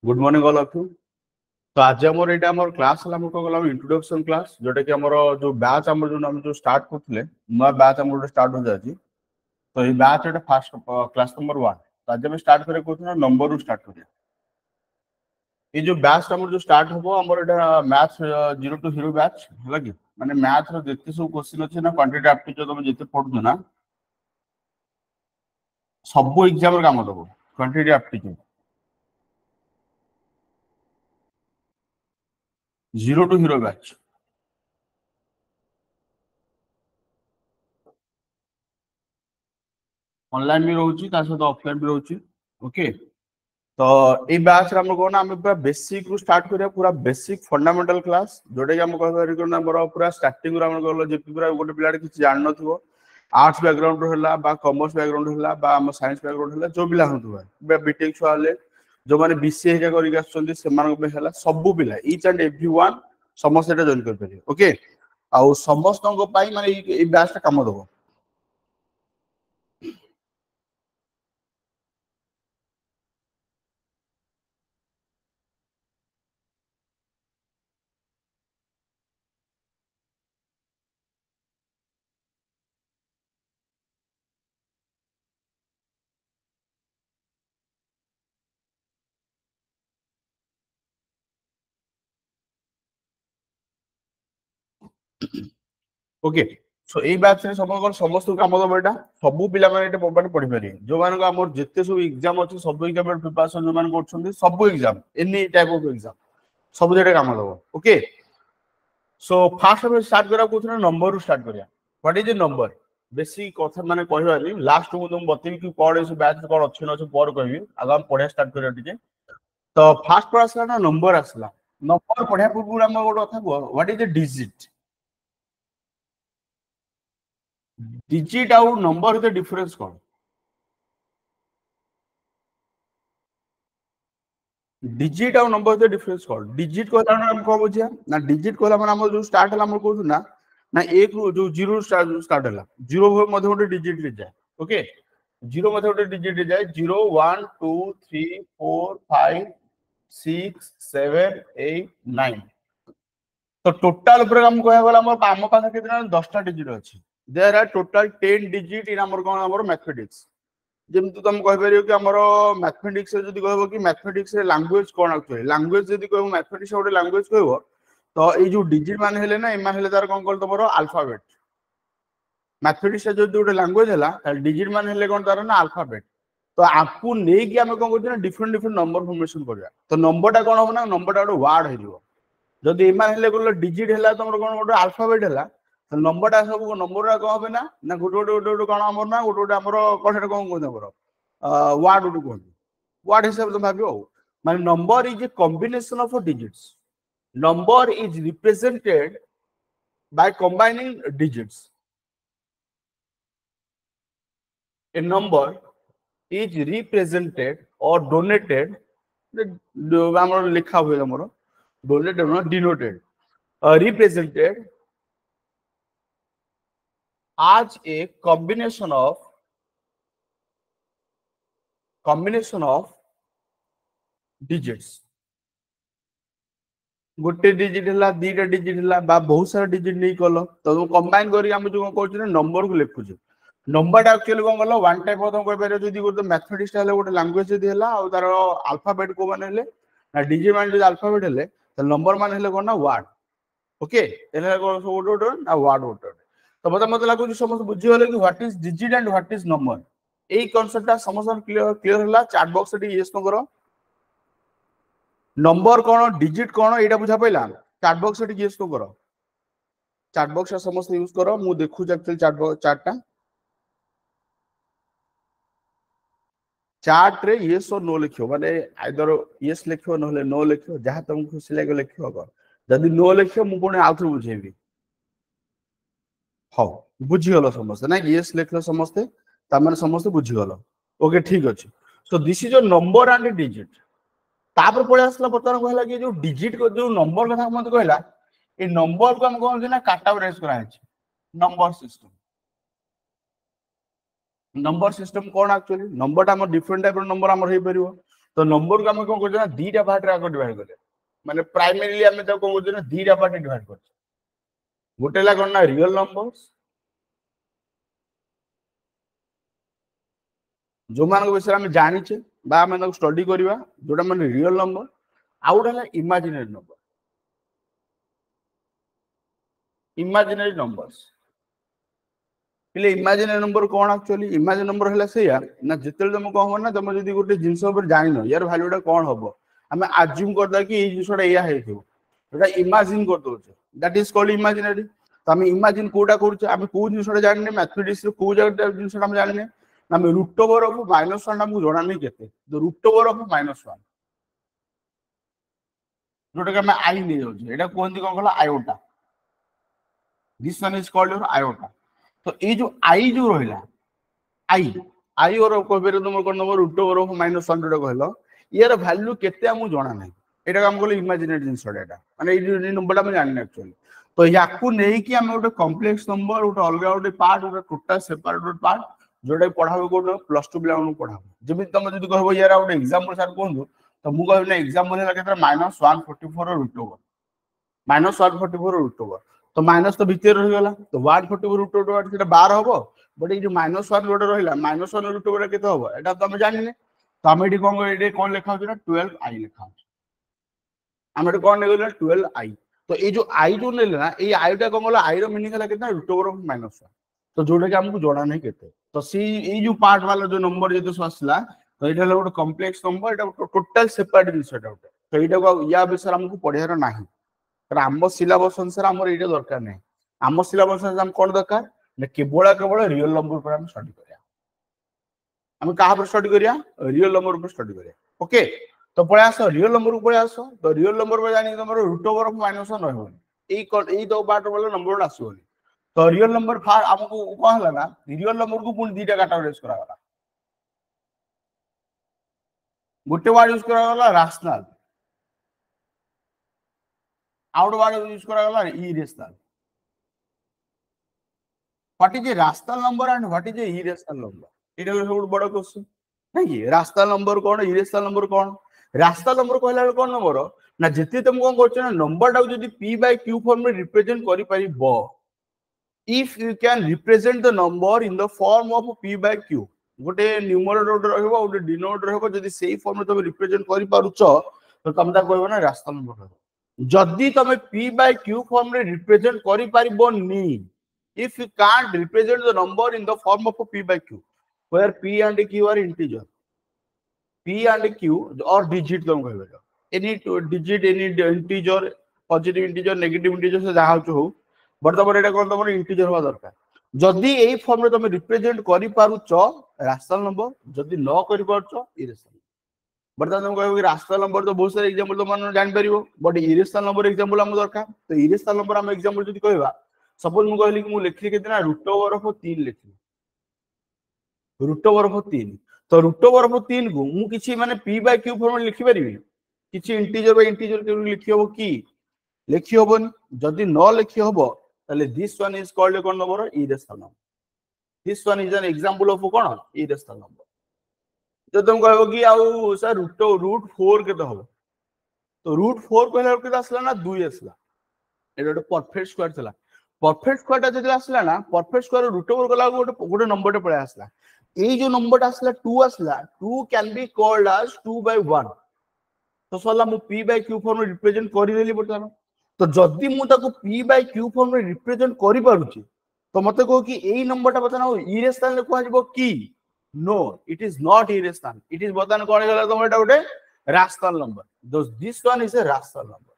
Good morning all of you. तो आज हमर एटा हमर क्लास हला हमर को इंट्रोडक्शन क्लास जोटा कि हमर जो बैच हम जो स्टार्ट करथले नया बैच हमर स्टार्ट हो जाजी। तो ये बैच एटा फर्स्ट क्लास नंबर 1। तो आज हम स्टार्ट करे कोथना नंबर रू स्टार्ट करिया। ये जो बैच हमर जो स्टार्ट होबो हमर एटा मैथ्स 0 टू हीरो बैच हला कि माने मैथ्स रो जत्ते सब क्वेश्चन अछि ना क्वांटिटी एप्टीट्यूड हम जत्ते पढु ना सब एग्जाम रे काम दबो quantity aptitude 0 to hero batch online भी रहउची ता सहित ऑफलाइन भी रहउची। ओके तो ये बैच रे हम कोना हम पूरा बेसिक रू स्टार्ट करिया पूरा बेसिक फंडामेंटल क्लास जोटे कि हम कहबा रि कोना हमर पूरा स्टार्टिंग रू हम कहलो जे पूरा गोटे पिलाडे किछ जान नथिवो आर्ट्स बैकग्राउंड रो हला बा कॉमर्स बैकग्राउंड हला बा हम साइंस बैकग्राउंड हला जो पिला होतुवा बा बीटेक छुआ हले जो माने बीसीए हेका करि आछछन्ती सेमान पे हला सब पिला ईच एंड एवरीवन समस्त एटा जॉइन कर परिए। ओके आ समस्त को पाई माने ई बैच टा काम दबो। ओके सो ए बैच रे समस्त काम दबो एटा सब पिला माने एटा मोबाइल पढि पारि जो माने हमर जत्ते सब एग्जाम अछि सब एग्जाम प्रिपरेशन जो माने करछन्ती सब exam any type of exam सब जेटा काम दबो। ओके सो फास्ट हम स्टार्ट करा कोथना नंबर रू स्टार्ट करिया। What is A number basic कथा माने कहबानी लास्ट को तुम बतेबी कि कोड इस बैच कोड अछि न अछि पर कहबी आगा हम पढिया स्टार्ट करिया टिके। तो फास्ट पर आसला ना नंबर आसला नंबर पढिया पूर्व हम गोट कथा को what is a digit digit आउ नंबर द डिफरेंस कोन डिजिट आउ नंबर द डिफरेंस कोन डिजिट को हम को बुझिया ना डिजिट को हम जो स्टार्ट हला हम कहू ना ना एक रू जो जीरो स्टार्ट हला जीरो मध्ये गोटे डिजिट रे जाय। ओके जीरो मध्ये गोटे डिजिट रे जाय 0 1 2 3 4 5 6 7 8 9 तो टोटल ऊपर हम कहया वाला हमर आम पाखा केतना 10 टा डिजिट अछि there are total 10 digit in हमर कोन हमर मैथमेटिक्स जेमति तुम कह परियो कि हमर मैथमेटिक्स रे जदी कहबो कि मैथमेटिक्स रे लैंग्वेज कोन एक्चुअली लैंग्वेज जदी कहबो मैथमेटिक्स गोटे लैंग्वेज कहबो तो ए जो डिजिट मान हेले ना एमान हेले तार कोन कहल तमरो अल्फाबेट मैथमेटिक्स जो गोटे लैंग्वेज हला डिजिट मान हेले कोन तार ना अल्फाबेट तो आपको नै कि हम कोन करछना डिफरेंट डिफरेंट नंबर फॉर्मेशन करबा तो नंबर टा कोन हो ना नंबर टा गोटे वर्ड हे जिवो जदी एमान हेले कोन डिजिट हला तमरो कोन गोटे अल्फाबेट हला तो नंबर टा सब नंबर रा कोन होबे ना ना गोटे कोन हमर ना गोटे हमर कोन कोन कोन हमर वर्ड गोटे कोन वर्ड हिसाब तुम भाबियो माने number is a combination of digits number is represented by combining digits a number is represented or donated हमर लिखा हुए हमर donated no denoted represented as a combination of digits गोटे डिजिट हला दीटा डिजिट हला बा बहुत सारा डिजिट नहीं कलो तो कंबाइन करी हम जो कहू नंबर को लिखु नंबर टा एक्चुअली कोन गलो वन टाइप ऑफ कह पारे जदी गोटे मैथमेटिक्स हला गोटे लैंग्वेज जदी हला आ तार अल्फाबेट को माने हले ना डिजिट मान जदी अल्फाबेट हले तो नंबर मान हले कोन ना वर्ड। ओके एला को गोटे ना वर्ड गोटे तो मते लागु समस्त बुझी हले कि what is digit and what is number A concept ता समस्त क्लियर हला चैट बॉक्स रे यस न करो नंबर कौन डिजिट कौन एटा बुझा पइला चैट बॉक्स रे यस तो करो चैट बॉक्स समस्त यूज करो मु देखु एक्चुअली चैट चार्ट रे यस और नो लिखियो माने आइदर यस लिखियो नहले नो लिखियो जहा तुमको खुशी लागे लिखियो अगर जदी नो लिखियो मु पुणे आउथर बुझेबी हो बुझी गलो समस्त ना यस लिखलो समस्त ता माने समस्त बुझी गलो। ओके ठीक अछि सो this is your number and digit तापर पळे आसला बर्तमान कहला कि जो डिजिट को जो नंबर कथा मत कहला ए नंबर को हम कहन ना कैटेगराइज करा है नंबर सिस्टम कोन एक्चुअली नंबर ता हम डिफरेंट टाइप रो नंबर हमर हे परियो तो नंबर को हम कोन करछ ना दीटा पार्ट रे आको डिवाइड करे माने प्राइमरीली हम त कोन करछ ना दीटा पार्ट रे डिवाइड करछ गोटे ला कोन ना रियल नंबर्स जो मान विषय हम जानिछे बा हम स्टडी करबा जोटा माने रियल नंबर आउट है इमेजिनरी नंबर इमेजिनरी नंबर्स इले इमेजिनरी नंबर कोन एक्चुअली इमेजिनरी नंबर हला सेया ना जेतेल तुम कहबो ना तुम जदी गोटे जिंस ऊपर जानिनो यार वैल्यूटा कोन हबो हमें अज्यूम करदा कि ए जिंसटा एया हेथिबो एटा इमेजिन कर दोछे दैट इज कॉल्ड इमेजिनरी तो हम इमेजिन कोटा करछे हम को जिंसटा जानिने मैथमेटिक्स रे को जगह जिंसटा हम जानिने ना हम रूट ओवर ऑफ -1 हमकु जोड़ा नहीं केते तो रूट ओवर ऑफ -1 जोटा के हम आई नै जाउछे एटा कोनती कोन कहला iota this one is called your iota तो ये जो आई जो रहिला आई और कहबेरे तुम कोन नंबर रूट ओवर ऑफ -1 जोटा कहलो यार वैल्यू केते हम जोड़ा नहीं एटा हम कहलो इमेजिनरी जिंसटा एटा माने ए नंबरटा हम जानिने एक्चुअली तो याकू नै कि हम गोटे कॉम्प्लेक्स नंबर गोटे अलगा गोटे पार्ट गोटे टोटल सेपरेट पार्ट जोटा पढ़ाबो कोन प्लस 2 बिला पढ़ाबो जेबि तुम जदी कहबो यार गोटे एग्जांपल सर कोन तो मु कहबो ना एग्जांपल है केते -144 रूट ओवर -144 रूट ओवर तो माइनस तो भीतर रही गला तो 144 रूट ओवर सेटा 12 हबो बट ए जो -1 गोटे रहिला -1 रूट ओवर केते हबो एटा तो हम जानिने तो हम एठी कोन लिखा होछ ना 12 आई लिखा होछ हम एठी कोन नेगला 12 आई तो ये जो आई जो नेले ना ए आई टा कोन गला आई रो मीनिंग हला केतना रूट ओवर ऑफ -1 तो जोडे के हमको जोड़ा नहीं केते तो सी ए जो पार्ट वाला जो नंबर जते सो आसला तो एटा गोटे कॉम्प्लेक्स नंबर एटा टोटल सेपरेट जिंसटा उठे तो एटा को या विषय हमको पढियार नाही आम सिलेबस अनुसार आमर ये दरकार नहीं आम सिलेबस अनुसार कौन दरकार केवल रियल नंबर पर हम स्टडी करिया हम कहा पर स्टडी करिया रियल नंबर पर स्टडी करिया ओके तो पळे आस रियल नंबर को पळे आस तो रियल नंबर पर जानि तमरो रूट ओवर ऑफ -1 रहबो एई दो बाट वाला नंबर आसोनी तो रियल नंबर फार हमको कोन हला ना रियल नंबर को पुनी दीटा कैटेगराइज करा गला गोटे वर्ड यूज करा गला रैशनल आउट वर्ड यूज करा गला irrational what is a rational number and what is A irrational number इटा सब बड़ क्वेश्चन नहीं रैशनल नंबर कौन इरेशनल नंबर कौन रैशनल नंबर कहला कौन नंबर ना जति तुम कोन करछ ना नंबर टा जदी p/q फॉर्म में रिप्रेजेंट करि परिबो if you can represent the number in the form of p/q गोटे न्यूमरेटर रहबो गोटे डिनोमिनेटर रहबो जदी सेही फॉर्म में तुम रिप्रेजेंट करि पारुछ तो तुम ता कहबो ना रैशनल नंबर रहबो जदी तुम p/q फॉर्म में रिप्रेजेंट करि परिबो नी if you can't represent the number in the form of a p/q where p and q are integer p and q or digit तुम कहबो any digit any integer positive integer negative integer से जहा हो but तमर एटा कोन तमर integer होवा दरकार जदी एई फॉर्म रे तुम रिप्रेजेंट करि पारुछ रैशनल नंबर जदी न करि पारुछ इरेशनल बट तुम कहबो कि रैशनल नंबर तो बहुत सारे एग्जांपल तो मन जान परिबो बट इरेशनल नंबर एग्जांपल हम दरकार तो इरेशनल नंबर हम एग्जांपल जदी कहबा सपोज मु कहली कि मु लिखली केतना रूट ओवर ऑफ 3 लिखली रूट ओवर ऑफ 3 तो रूट ओवर ऑफ 3 को मु किछि माने p/q फॉर्म में लिखि परिबी किछि इंटीजर बाय इंटीजर के लिखि होबो की लिखि होबोनी जदी न लिखि होबो ताले this one is called cone number irrational number this one is an example of cone irrational number जब तुम कहबो कि आउ सर रूट 4 केते होबो तो रूट 4 कहला केते आसला ना 2 आसला एटा परफेक्ट स्क्वायर थला परफेक्ट स्क्वायर जब आसला ना परफेक्ट स्क्वायर रूट ओवर गला गोटे नंबर पळे आसला ए जो नंबर आसला 2 कैन बी कॉल्ड एज 2/1 तो सला मु p/q फॉर्म में रिप्रेजेंट करि देली बर्तमान तो जदी मु ताको p/q फॉर्म में रिप्रेजेंट करि पारुची तो मते को कि एई नंबरटा बर्तमान इरेशनल को आजबो की no it is not irrational it is बर्तमान कोन गला तो एटा गोटे rational number this one is a rational number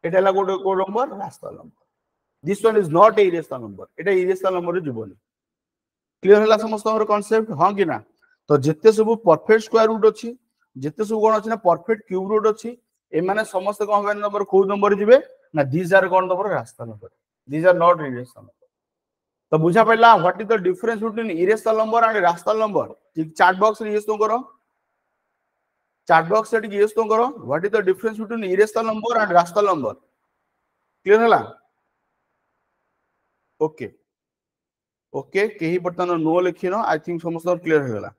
एटा ला गोटे को number rational number this one is not a irrational number एटा इरेशनल नंबर रे जीवनी क्लियर हला समस्त हमर कांसेप्ट हां कि ना तो जत्ते सब परफेक्ट स्क्वायर रूट अछि जत्ते सब कोन अछि ना परफेक्ट क्यूब रूट अछि ए माने समस्त कोन होबे नंबर को नंबर जिवे ना दीस आर कोन number rational number these are not irrational number तो बुझा पड़ला what is the difference between irrational number and rational number chat box रे यूज तो करो चैट बॉक्स रे यूज तो करो what is the difference between irrational number and rational number clear हला ओके ओके केही बर्तन नो लिखिनो आई थिंक समस्त क्लियर हो गला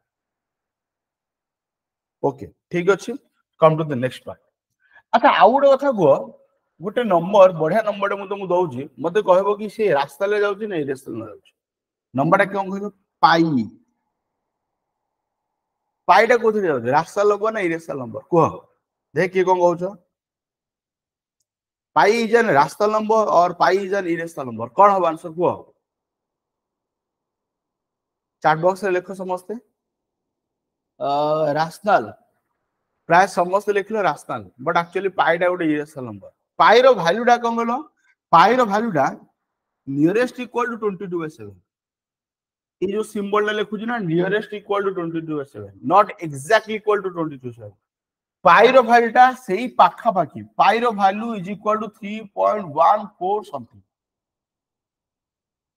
ओके ठीक अच्छे come to the next part अच्छा आउ गोटे कथा कह गोटे नंबर बढ़िया नंबर मुझे तुमको दौची मत कहब कि सी रास्ता ले जाऊँ ना इरेशनल जाऊँ नंबर टा कौन कह पाई पाईटा कौन जाऊँ रास्ता नंबर ना इरेशनल नंबर कह देख किए कौन कह पाई इज एन रास्ता नंबर और pi is an irrational number कौन हम आंसर कह चैट बॉक्स लिख समस्ते राशनल प्राय समस्त लिखल राशनल बट एक्चुअली पाईटा गोटे इरेशनल नंबर पाई रो वैल्यूटा कौन कहल पाई रो वैल्यूटा नियरेस्ट इक्वल टू 22/7 ये जो सिंबल टा लिखुची ना nearest equal to 22/7 not exactly equal to 22/7 pi रो वैल्यूटा सेही पाखा पाखी पाई रो value is equal to 3.14 something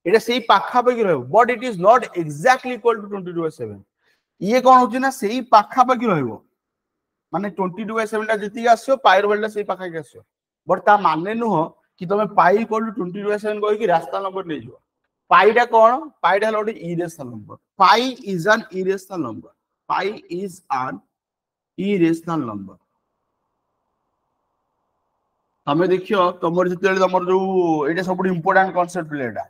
এটা সেই পাখাপাখি রহিব but it is not exactly equal to 22/7 ইয়ে কোন হচ্ছে না সেই পাখাপাখি রহিব মানে 22/7 টা যেতিকি আসছো পাইর ভ্যালুটা সেই পাখাপাখি আসছো বট তা মানে নুহ কি তুমি পাই ইকুয়াল টু 22/7 কই কি রাস্তা নম্বর নেই ଯିବ পাইটা কোন পাইটা হলো ଗୋଟେ irrational number pi is an irrational number pi is an irrational number তুমি দেখিও তোমার যেতেলে তোমার যে এটা সবুঠ ইম্পর্টান্ট কনসেপ্ট এটা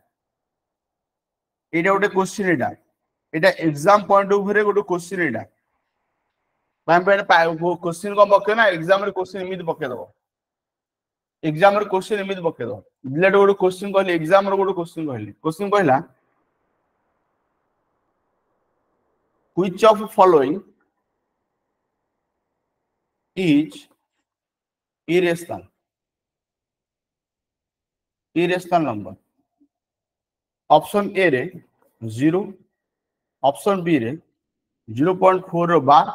এটা গোটে কোশ্চিন এটা एग्जाम पॉइंट ऑफ व्यू रे गोटे क्वेश्चन एटा क्वेश्चन को पके ना एग्जाम रे क्वेश्चन इमित पके दबो एग्जाम रे क्वेश्चन इमित पके दबो दिलेट गोटे क्वेश्चन कहली एग्जाम रे गोटे क्वेश्चन कहला which of following is irrational number option A रे 0 ऑप्शन बी रे 0.4 रो 12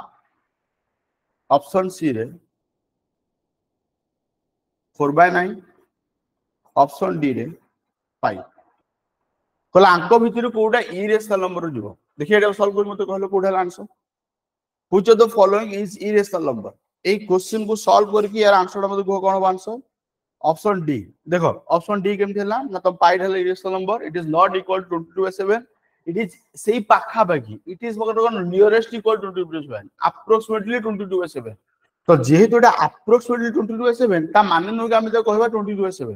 ऑप्शन सी रे 4/9 ऑप्शन डी रे 5 कहला अंक भितर कोडा इरेशनल नंबर जीवो देखिए एटा सॉल्व कर मते कहलो कोडा answer which of the following is irrational number ए क्वेश्चन को सॉल्व करके यार आंसर मते को कोन आंसर ऑप्शन डी देखो ऑप्शन डी केम थेला ना तो पाइड हला irrational number it is not equal to 22/7 it is सेही पाखा बाकी it is nearest equal to 22/7 approximately 22/7 तो जेहेतु एटा अप्रोक्सीमेटली 22/7 ता माने न कि हम जे कहबा 22/7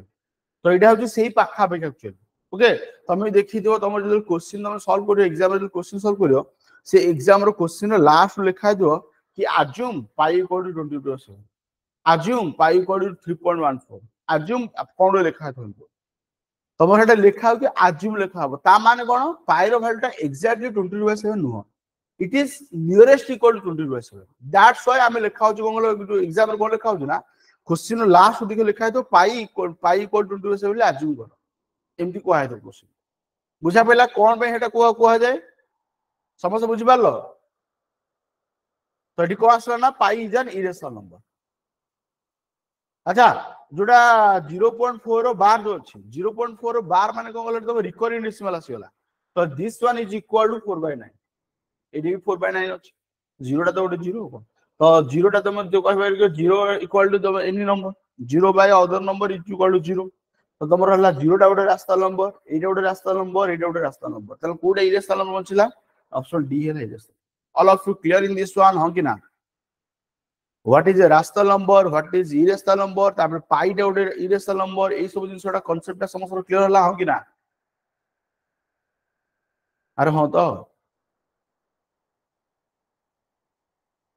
तो एटा होची सेही पाखा बाकी एक्चुअली ओके तमे देखि दियो तमे जे क्वेश्चन तमे सॉल्व करियो एग्जाम रे क्वेश्चन सॉल्व करियो से एग्जाम रो क्वेश्चन रो लास्ट लिखा दियो कि assume pi equal to 22/7 assume pi equal to 3.14 assume कोन लिखा थंतो तमर हेटा लिखा हो कि अज्यूम लिखा हो ता माने कोन पाई रो वैल्यूटा एग्जैक्टली 22/7 नुह it is nearest equal to 22/7 that's why हम लिखा हो कोन एग्जाम रे कोन लिखा हो ना क्वेश्चन रो लास्ट दिखे लिखा तो पाई इक्वल टू 22/7 ले अज्यूम करो एमती को आय तो क्वेश्चन बुझा पहला कोन पे हेटा को जाए समझ बुझि पारलो तो एटी को आसला ना pi is an irrational number अच्छा जोड़ा 0.4 बार जो अछि 0.4 बार माने को गले तो रिकरिंग डेसिमल आसीगला तो this one is equal to 4/9 एडी 4/9 अछि 0 टा तो गोटे 0 हो तो 0 टा तुम जो कहबा कि 0 equal to the any number 0 by other number is equal to 0 तो तुमर हला 0 टा गोटे रास्ता नंबर एटा गोटे रास्ता नंबर एटा गोटे रास्ता नंबर तले कोडा इरेशनल नंबर बचिला ऑप्शन डी है irrational all of you clear in this one हां कि ना व्हाट इज ए रास्ता number what is irrational number तापर पाई टा गोटे इरेशनल नंबर ए सब जिनसटा कांसेप्टटा समस्त क्लियर हला हां कि ना अरे हां तो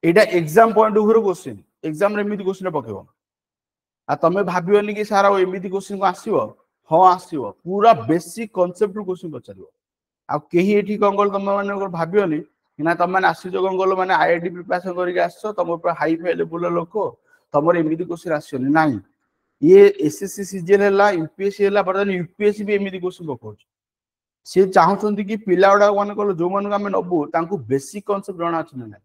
एटा exam point of view question exam रे एमिति क्वेश्चन पकेबो आ तमे भाबियोनी कि सारा एमिति क्वेश्चन को आसीबो हां आसीबो पूरा बेसिक कांसेप्ट रो क्वेश्चन पचारिबो आ केही एठी कंगल तमे माने को भाबियोनी ना तमे माने आसी जो कंगल माने आईआईटी प्रिपरेशन करके आछो तमे ऊपर हाई फाई लेवल लोक तमर एमिति क्वेश्चन आसीयोनी नाही ये एसएससी सीजीएल हला यूपीएससी हला बर्तन यूपीएससी भी एमिति क्वेश्चन पकोछ से चाहउछंती कि पिला उडा माने को जो माने हम नबु तांको बेसिक कांसेप्ट जाना अछि ना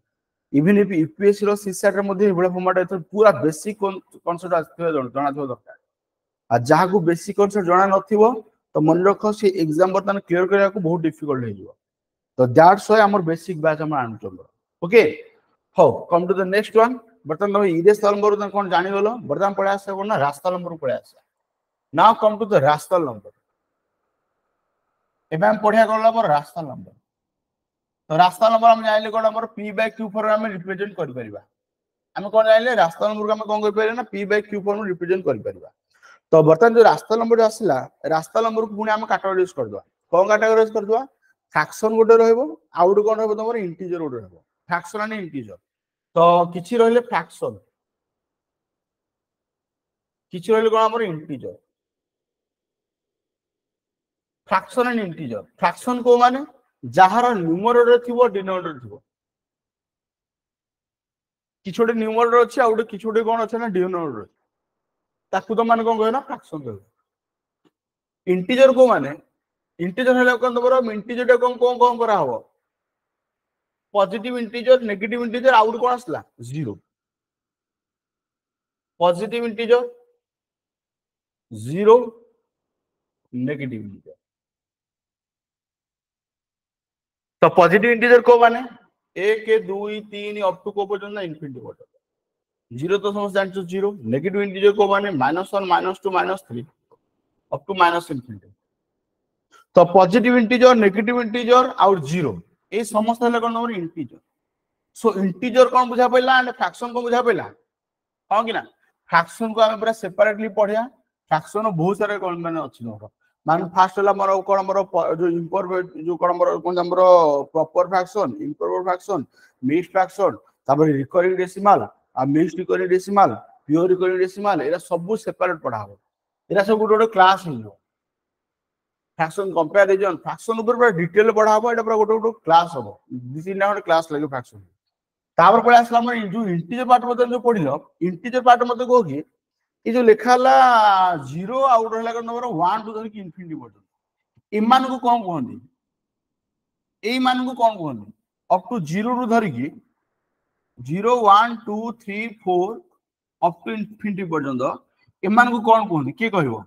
इवन इफ यूपीएससी रो सीसेट रे मध्ये एबळे फॉर्मेट पूरा बेसिक कांसेप्ट आछियो जाना थो दरकार आ जहा को बेसिक कांसेप्ट जाना नथिबो तो मन रखो से एग्जाम बर्तन क्लियर करिया को बहुत डिफिकल्ट हे जिवो तो दैट्स व्हाई हमर बेसिक बैच हम आन चलो ओके हो come to the next one बर्तन हम इरेशनल नंबर त कोन जानि गलो बर्तन पळे आसे कोन ना रास्ता नंबर पळे आसे नाउ कम टू द रास्ता नंबर एबे हम पढिया गला पर रास्ता नंबर तो रास्ता नंबर हम जानिले कोन हमर p बाय q फॉर्म हम रिप्रेजेंट करि परिबा हम कोन जानिले रास्ता नंबर को हम कोन करि परिबा ना p by q form represent करि परिबा तो बर्तन जो रास्ता नंबर आसला रास्ता नंबर को पुणी हम कैटेगराइज कर दवा कोन कैटेगराइज कर दवा फ्रैक्शन गोटे रहइबो आउट कोन रहइबो तमर इंटीजर गोटे रहइबो फ्रैक्शन एंड इंटीजर तो किछि रहले फ्रैक्शन किछि रहले कोन हमर integer fraction and integer fraction को माने जहार न्यूमरेटर थिबो डिनोमिनेटर थिबो किछोटे न्यूमरेटर अछि आ उडे किछोटे कोन अछि ना डिनोमिनेटर ताकू तो माने कोन कहना फ्रैक्शन कहबो इंटीजर को माने इंटीजर हेले कोन तमरो इंटीजर कोन कोन कोन करा हबो पॉजिटिव इंटीजर नेगेटिव इंटीजर आउट कोन आसला zero positive integer zero negative integer तो पॉजिटिव इंटीजर को माने 1 2 3 अप टू को पर्यंत इनफिनिटी पर्यंत जीरो तो समझ जानছো जीरो नेगेटिव इंटीजर को माने -1 -2 -3 अप टू माइनस इनफिनिटी तो पॉजिटिव इंटीजर नेगेटिव इंटीजर और जीरो ए समस्त हले कोन नंबर इंटीजर सो इंटीजर कोन बुझा पइला एंड फ्रैक्शन को बुझा पइला हां कि ना फ्रैक्शन को हम पूरा सेपरेटली पढिया फ्रैक्शन बहुत सारे कोन माने अछि नोर मान फास्ट हला मोर कोन हमर जो इम्परफेक्ट जो कोन हमर कोन हमर proper fraction improper fraction mixed fraction तापर रिकरिंग डेसिमल आ mixed recurring decimal pure recurring decimal एरा सब सेपरेट पढाबो एरा सब गोटे क्लास हियो फ्रैक्शन कंपैरिजन फ्रैक्शन ऊपर पूरा डिटेल पढाबो एटा पूरा गोटे क्लास हबो दिस इन गोटे क्लास लागे फ्रैक्शन तापर पळे आसला हमर जो इंटीजर पार्ट मते जो पढिलो इंटीजर पार्ट मते को कि ये जो लिखाला जीरो आउट रहला का नंबर 1 टू धर की इंफिनिटी पर्यंत इमान को कोन कहंदी ए मान को कोन कहंदी अप टू 0 रु धर की 0 1 2 3 4 अप टू इंफिनिटी पर्यंत इमान को कोन कहंदी के कहबो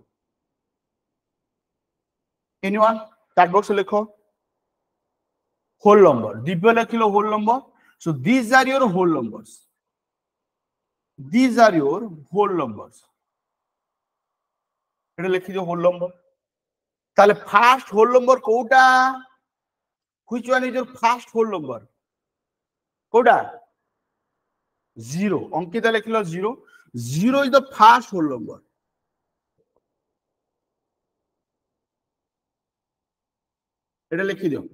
एनीवन चैट बॉक्स लिखो होल नंबर दिव्य लिखिलो whole number so these are your whole numbers these are your whole numbers एटा लिखि जो होल नंबर ताले फर्स्ट होल नंबर कोटा which one is your first whole number कोटा जीरो अंकिता लिखिलो zero zero is the first whole number एटा लिखि दियो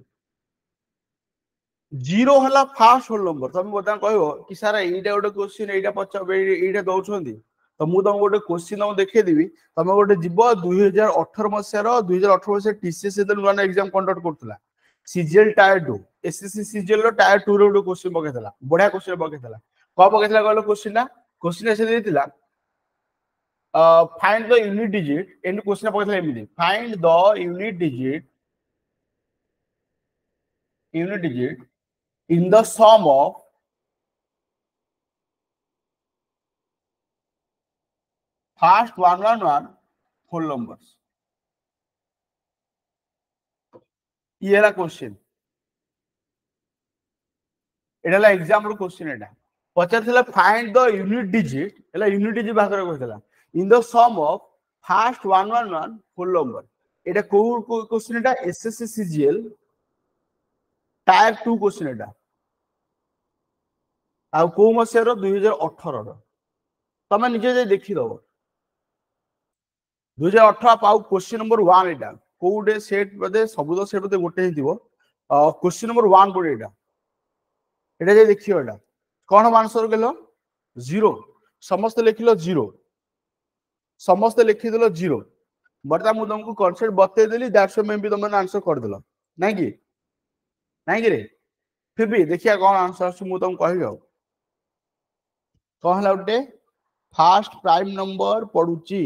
जीरो हला फर्स्ट होल नंबर तुम बता कहबो कि सारा एटा गोटे क्वेश्चन एटा पचा एटा दउछंदी तो मु तुम गोटे क्वेश्चन हम देखे दिबी तुम गोटे जीव 2018 मसिया रो 2018 मसिया टीसीएस सेदन वन एग्जाम कंडक्ट करथला सीजीएल टायर 2 एसएससी सीजीएल रो टायर 2 रो क्वेश्चन बकेथला बढ़िया क्वेश्चन बकेथला को बकेथला कहलो क्वेश्चन ना क्वेश्चन ऐसे देथिला find the unit digit and question बकेथला एमदी find the unit digit in the sum of first 111 whole numbers ये ला क्वेश्चन एटाला एग्जाम रो क्वेश्चन एटा पचारथिला फाइंड द यूनिट डिजिट एला यूनिट डिजिट भागरे कहथला in the sum of first 111 whole number एटा को क्वेश्चन एटा एसएससी सीजीएल टायर 2 क्वेश्चन एटा आ को मसिया 2018 रो तमे निजे जे देखि दबो 2018 पाउ क्वेश्चन नंबर 1 एटा कोडे सेट बदे सबुद सेट बदे गोटे हिदिबो क्वेश्चन नंबर 1 कोडे एटा जे देखियो एटा कोन आंसर गेलो 0 समस्त लिखिलो 0 समस्त लिखि देलो 0 बर्ता मु तुमको कांसेप्ट बते देली दैट्स मे भी तुम आंसर कर देलो नहीं कि रे फिर भी देखिया कौन आंसर मु तुम कहबो कहला उठे फास्ट प्राइम नंबर पडुची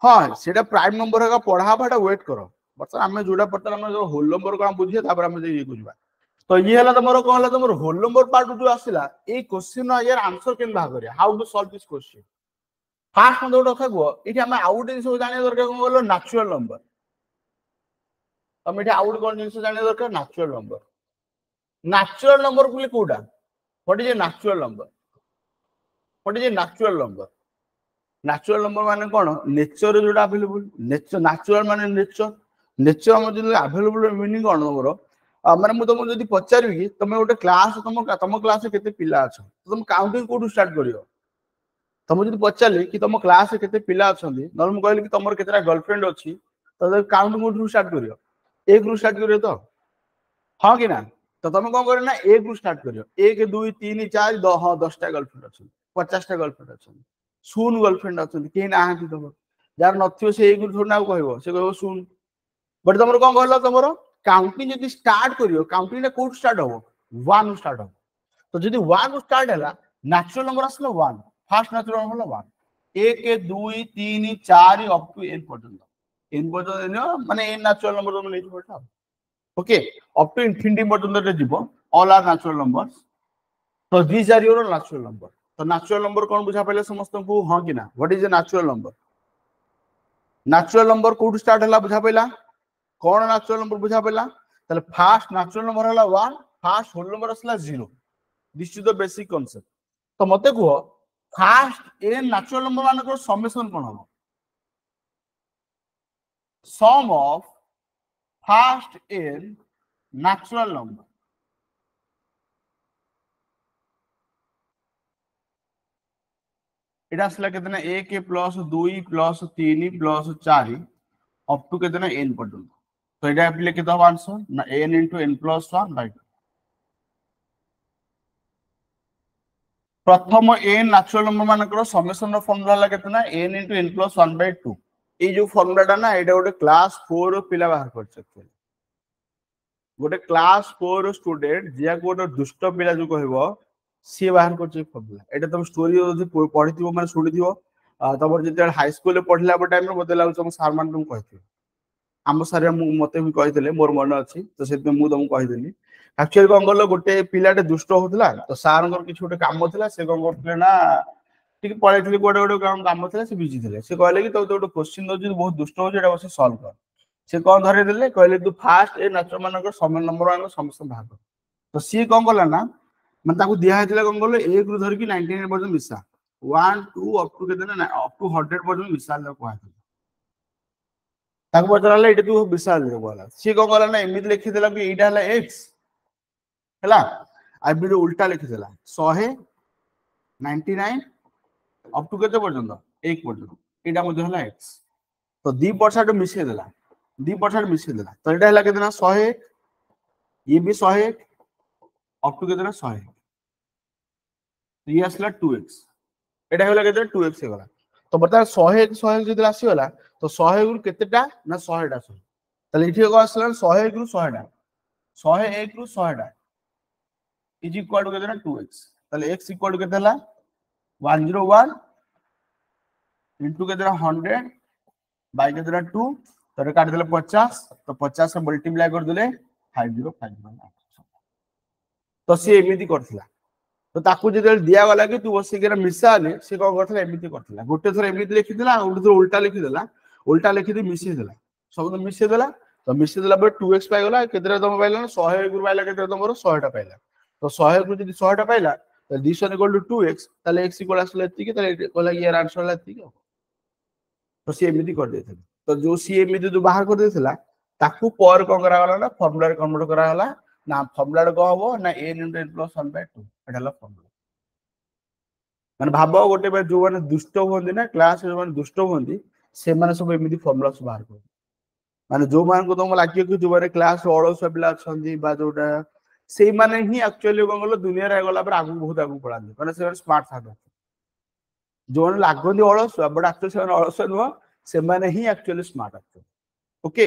हां सेटा प्राइम नंबर का पढ़ा बाटा वेट करो बस हमें जोड़ा पड़ता हम जो होल नंबर को हम बुझिए तापर हम ये बुझबा तो ये हला तमरो कहला तमरो होल नंबर पार्ट जो आसिला ए क्वेश्चन यार आंसर केन भाग करिया how to solve this question fast number रखा गो इठी हम आउट जिंस जाने दरकार कोन बोलो नेचुरल नंबर हम इठी आउट कोन जिंस जाने दरकार नेचुरल नंबर बोले कोडा what is a natural number what is a natural number natural number माने कोन नेचर जोडा अवेलेबल नेचर नेचुरल माने नेचर नेचर हम जो अवेलेबल मीनिंग कोन हमरो माने मु तुमको जदी पचारि कि तुम गोटे क्लास तुम क्लास केते पिला अछ तुम काउंटिंग कोडू स्टार्ट करियो तुम जदी पचारि कि तुम क्लास केते पिला अछंदी नल मु कहली कि तुमर केतेरा गर्लफ्रेंड अछि तो काउंटिंग कोडू स्टार्ट करियो एक रु स्टार्ट करियो तो हां कि ना तो तुम कोन करियो ना एक रु स्टार्ट करियो 1 2 3 4 10 टा गर्लफ्रेंड अछि 50 टा गर्लफ्रेंड अछि सुन गर्लफ्रेंड अछि के ना हाथि तुम यार नथियो से एक रु थोड़ा कहबो से कहबो सुन बट तुमर कोन कहलो तुमर काउंटिंग जदी स्टार्ट करियो काउंटिंग कोड स्टार्ट हो 1 स्टार्ट हो तो जदी 1 स्टार्ट हैला नेचुरल नंबर असलो 1 first natural number 1 1 2 3 4 up to n पर्यंत n पर्यंत माने n नेचुरल नंबर तुम लेछि पठा ओके अप टू इंफिनिटी पर्यंत रे जीवो ऑल आर नेचुरल नंबर्स तो these are your natural number तो नेचुरल नंबर कोन बुझा पले समस्त को हां कि ना what is a natural number कोड स्टार्ट हला बुझा पला कौन नेचुरल नंबर बुझा पला ताले फर्स्ट नेचुरल नंबर हला 1 फर्स्ट होल नंबर असला 0 this is the basic concept तो मते को फर्स्ट ए नेचुरल नंबर मान को समेशन कोन हो sum of first n natural number इटा असला कितना 1 plus 2 plus 3 plus 4 up to कितना n पर्यंत तो इटा आपले कितना आंसर ना n * n + 1 राइट प्रथम n नेचुरल नंबर मानकर समेशन फार्मूला हला कितना n * n + 1/2 ए जो फार्मूलाटा ना एटा गोटे क्लास 4 पिला बाहर कर सकते गोटे क्लास 4 स्टूडेंट जिया को गोटे दुष्ट पिला जो कहबो सी बाहर कर छै फार्मूला एटा तुम स्टोरी जदी पढिथिबो माने सुनिथिबो तमर जते हाई स्कूल में पढला टाइम रे मते लागु तुम सर मान तुम कहथिबो आम सर मते भी कहितले मोर मन अछि तो सेते मु तुम कहिदेली एक्चुअली कोन गलो गोटे पिलाटे दुष्ट होतला तो सार अंगर किछ गोटे काम थिला से कोन करथले ना ठीक पळैथले गोटे गोटे काम थिला से बिजी थिले से कहले कि तो गोटे क्वेश्चन दो जे बहुत दुष्ट हो जेटा बस सॉल्व कर से कोन धरे देले कहले तू फास्ट ए नेचुरल मानकर सम नंबर मान समस्त भाग तो सी कोन करला ना मन ताकू दिया हेतले कोन गलो 1 रु धर की 99 पर्यंत मिसा 1 2 अप टू केते ना अप टू 100 पर्यंत मिसा ल कहै ताकू पचराले एटे तू विशाल रे बोला सी कोन गला ना एमित लिखि देला कि एटा हला x हला आ बिडो उल्टा लिखि देला 100 99 अप टू केते पर्यंत 1 पर्यंत एटा मध्ये हला x तो 2% मिसे देला 2% मिसे देला तो एटा हला केतना 100 ये भी 100 अप टू केतना 100 ये असला 2x एटा हला केतना 2x हे गला तो बता 100 जदी राशि होला तो 100 गुरु केतेटा ना 100 टा तले इठी को असला 100 गुरु 100 टा 101 गुरु 100 टा इज इक्वल टू केतना 2x तले x इक्वल टू केतेला 101 इनटू केतेला 100 बाय केतेला 2 तरे काट देले 50 तो 50 से मल्टीप्लाई कर देले 5051 तो से एमिति करथिला तो ताकू जदे दिया गला कि तू बसी के मिसाले से को करथला एमिति करथला गोटे थर एमिति लिखि देला गोटे थर उल्टा लिखि देला उल्टा लिखि दे मिसे देला सब तो मिसे देला तो मिसे देला बे 2x पाइ गला केतरा तुम पाइला 100 गुरु पाइला केतरा तुमरो 100 टा पाइला तो 100 गुरु जदी 100 टा पाइला तो this one equal to 2x ताले x इक्वल असले एति के ताले कोला यार आंसर ला एति तो सी एमिति कर देथि तो जो सी एमिति जो बाहर कर देथला ताकू पर को करा गला ना फार्मूला रे कन्वर्ट करा गला ना फार्मूला रे को हबो ना n * n + 1/2 एटा ला फार्मूला माने भाबो गोटे बे जो माने दुष्ट होंदी ना क्लास जो माने दुष्ट होंदी से माने सब एमिति फार्मूला सब बाहर कर माने जो मान को तुम लागियो कि जो माने क्लास ओळो सब बिला छंदी बा जोटा से माने ही एक्चुअली कोन दुनिया रे गला पर आगु बहुत आगु पळांदी माने से स्मार्ट था जो लागोंदी ओळो सब बट एक्चुअली से ओळो सब नो से माने ही actually smart actually okay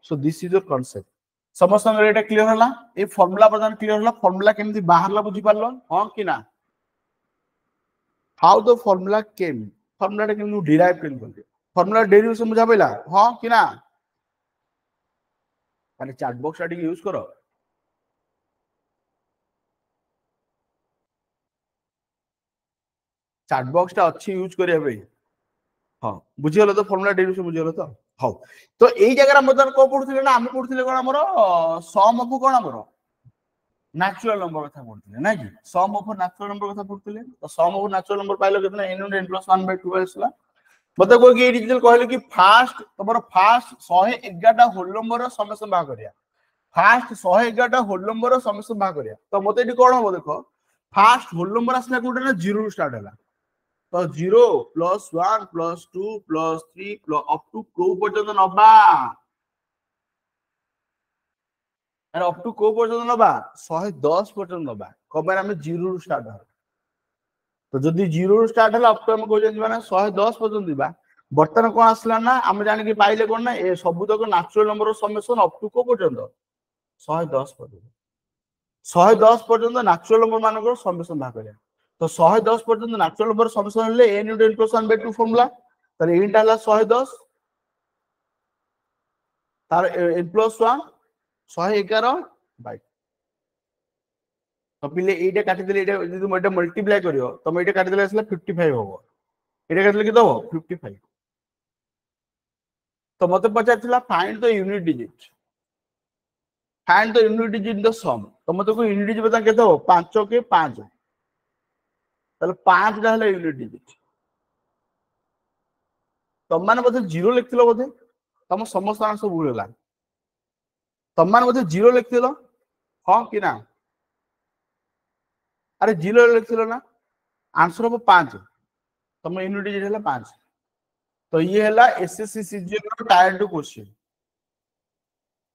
so this is the concept समस्त एटा क्लियर हला ए फार्मूला प्रदान क्लियर हला फार्मूला केमती बाहरला बुझी पारलो हां कि ना how the formula came formula can you derive can बोल formula derivation बुझा पइला हां कि ना माने चैट बॉक्स आडी यूज करो चैट बॉक्स ता अच्छी यूज करिया बे हां बुझियलो तो formula derivation बुझियलो तो हां तो एई जगह रा मदन को पढुथिले ना हम पढुथिले कोन हमरो सम ऑफ कोन हमरो नेचुरल नंबर कथा पढुथिले ना कि सम ऑफ नेचुरल नंबर कथा पढुथिले तो सम ऑफ नेचुरल नंबर पाइलो कितना n * n + 1/2 आसला मते को कि डिजिटल कहले कि फास्ट तमरो फास्ट 111 टा होल नंबर समेसन बा करिया फास्ट 111 होल नंबर समस्त भाग करिया तो मते एटी कोन हो देखो फास्ट होल नंबर आसला कोटे ना 0 रु स्टार्ट हला तो 0 + 1 + 2 + 3 अप टू को पर्यंत नबा अरे अप टू को पर्यंत नबा 110 पर्यंत नबा कबे हम 0 रु स्टार्ट हला तो जदि 0 रु स्टार्ट हला अप टू हम को जंती माने 110 पर्यंत दिबा बर्तन कोन आसला ना हम जानि कि पाइले कोन ना ए सब तक natural number summation up to को पर्यंत 110 पर्यंत 110 पर्यंत नेचुरल नंबर मानकर समेशन भाग करिया तो 110 पर्यंत नेचुरल नंबर समेशन हले n * n + 1/2 फार्मूला ताले एटा हला 110 तार n + 1 111 बाय तो पिले एटा काटि देले एटा जदि म एटा मल्टीप्लाई करियो तो म एटा काटि देले असला 55 होबो एटा काटि देले कि दबो 55 तो मते पचारथिला find the unit digit find the unit digit in the sum तो मते को यूनिट डिजिट बता केते हो 5 के 5 ताले 5 टा हला यूनिट डिजिट तम माने बोधे 0 लिखथिलो बोधे तम समस्त आंसर भूल होला तम माने बोधे 0 लिखथिलो हां कि ना अरे 0 लिखथिलो ना आंसर हो 5 तम यूनिट डिजिट हला 5 तो ये हला एसएससी सीजीएल रो टायर 2 क्वेश्चन